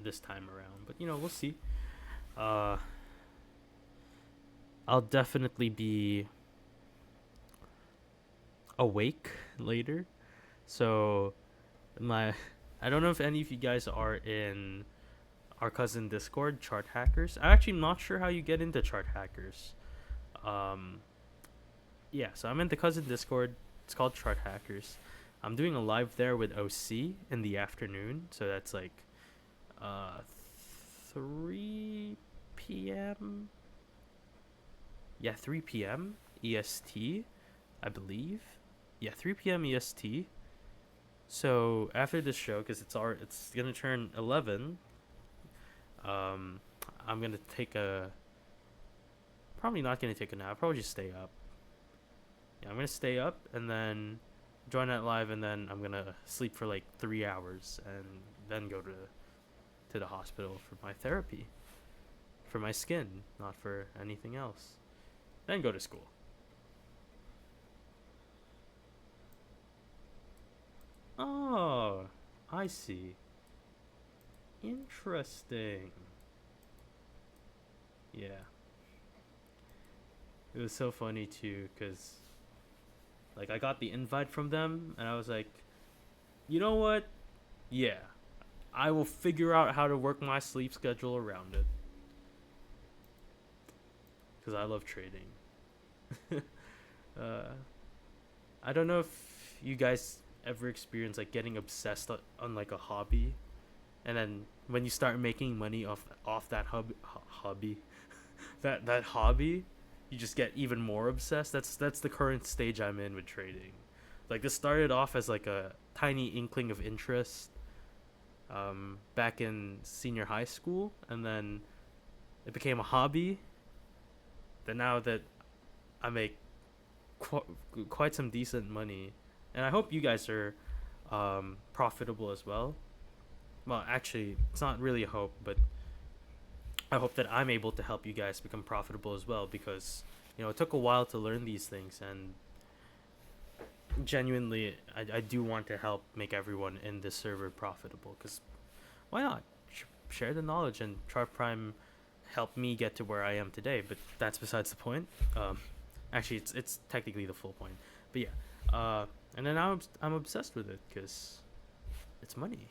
this time around. But, we'll see. Uh, I'll definitely be awake later. So, I don't know if any of you guys are in our cousin Discord, Chart Hackers. I'm actually not sure how you get into Chart Hackers. Um, yeah, so I'm in the cousin Discord. It's called Chart Hackers. I'm doing a live there with OC in the afternoon. So that's like 3 p.m. Yeah, 3 p.m. EST, I believe. Yeah, 3 p.m. EST. So after this show, because it's gonna turn 11, I'm gonna probably not gonna take a nap. I'll probably just stay up. Yeah, I'm gonna stay up and then join that live, and then I'm gonna sleep for like 3 hours, and then go to the hospital for my therapy, for my skin, not for anything else. Then go to school. Oh, I see. Interesting. Yeah. It was so funny too, because like I got the invite from them, and I was like, you know what? Yeah, I will figure out how to work my sleep schedule around it, because I love trading. uh, I don't know if you guys ever experience like getting obsessed on like a hobby, and then when you start making money off that hobby, that hobby, you just get even more obsessed. That's the current stage I'm in with trading. Like this started off as like a tiny inkling of interest back in senior high school, and then it became a hobby. Then now that I make quite some decent money, and I hope you guys are profitable as well. Well, actually, it's not really a hope, but I hope that I'm able to help you guys become profitable as well, because it took a while to learn these things, and genuinely, I do want to help make everyone in this server profitable. Because why not? Share the knowledge, and Chart Prime helped me get to where I am today. But that's besides the point. Actually, it's technically the full point. But yeah, and then I'm obsessed with it because it's money.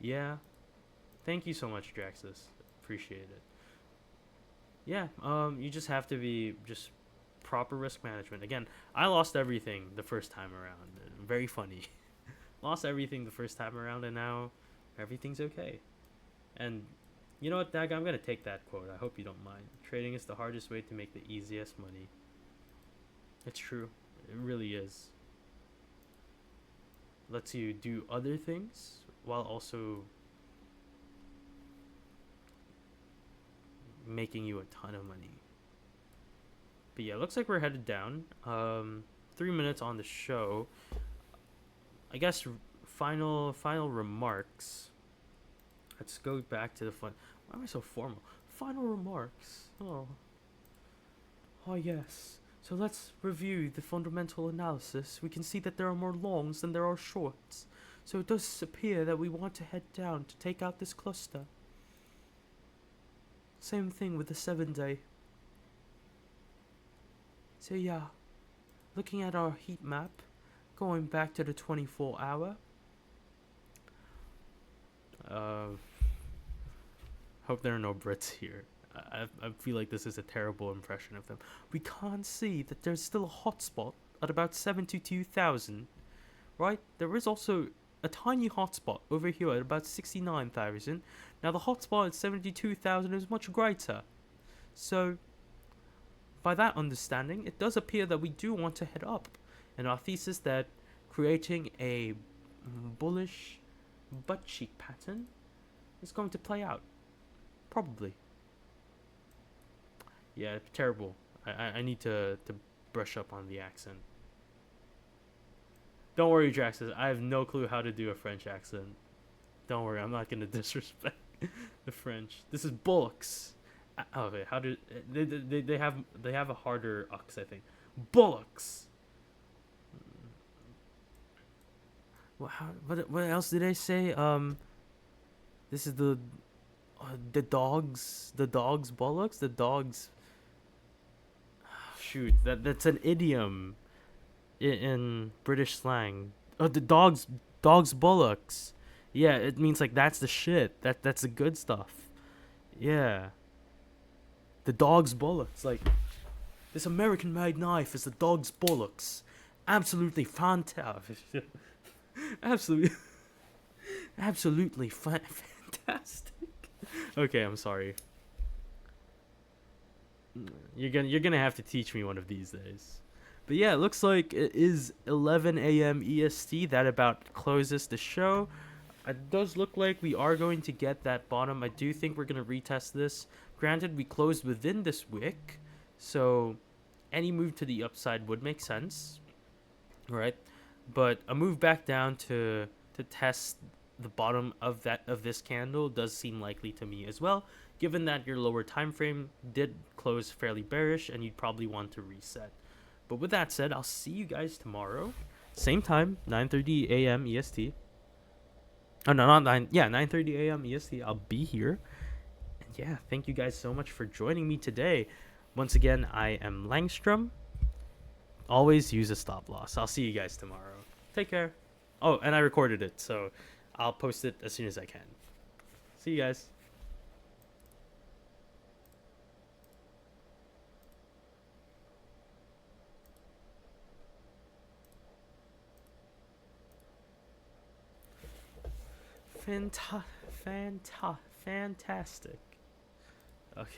Yeah, thank you so much, Draxus. Appreciate it. Yeah, you just have to be just proper risk management. Again, I lost everything the first time around. Very funny. Lost everything the first time around, and now everything's okay. And you know what, Dag? I'm gonna take that quote. I hope you don't mind. Trading is the hardest way to make the easiest money. It's true. It really is. Lets you do other things while also making you a ton of money. But yeah, looks like we're headed down. 3 minutes on the show. I guess final remarks. Let's go back to the fun. Why am I so formal? Final remarks. Oh yes. So let's review the fundamental analysis. We can see that there are more longs than there are shorts. So it does appear that we want to head down to take out this cluster. Same thing with the 7-day. So yeah, looking at our heat map, going back to the 24-hour. Hope there are no Brits here. I feel like this is a terrible impression of them. We can't see that there's still a hotspot at about 72,000, right? There is also a tiny hotspot over here at about 69,000. Now the hotspot at 72,000 is much greater. So, by that understanding, it does appear that we do want to head up. And our thesis that creating a bullish butt cheek pattern is going to play out. Probably. Yeah, terrible. I need to brush up on the accent. Don't worry, Draxus. I have no clue how to do a French accent. Don't worry, I'm not gonna disrespect the French. This is bullocks. Okay, how do they have a harder ux, I think. Bullocks. What else did I say? This is the dogs bullocks, the dogs. Shoot, that's an idiom in British slang. Oh, the dogs bullocks. Yeah, it means like that's the shit. That's the good stuff. Yeah, the dog's bullocks. Like this American-made knife is the dog's bullocks. Absolutely fantastic. absolutely, absolutely fantastic. Okay, I'm sorry. You're gonna have to teach me one of these days. But yeah, it looks like it is 11 a.m. EST. That about closes the show. It does look like we are going to get that bottom. I do think we're going to retest this. Granted, we closed within this wick, so any move to the upside would make sense, right? But a move back down to test the bottom of this candle does seem likely to me as well, given that your lower time frame did close fairly bearish and you'd probably want to reset. But with that said, I'll see you guys tomorrow, same time, 9:30 a.m. EST. Oh no, not 9. Yeah, 9:30 a.m. EST. I'll be here. And yeah, thank you guys so much for joining me today. Once again, I am Langestrom. Always use a stop loss. I'll see you guys tomorrow. Take care. Oh, and I recorded it, so I'll post it as soon as I can. See you guys. Fantastic. Okay.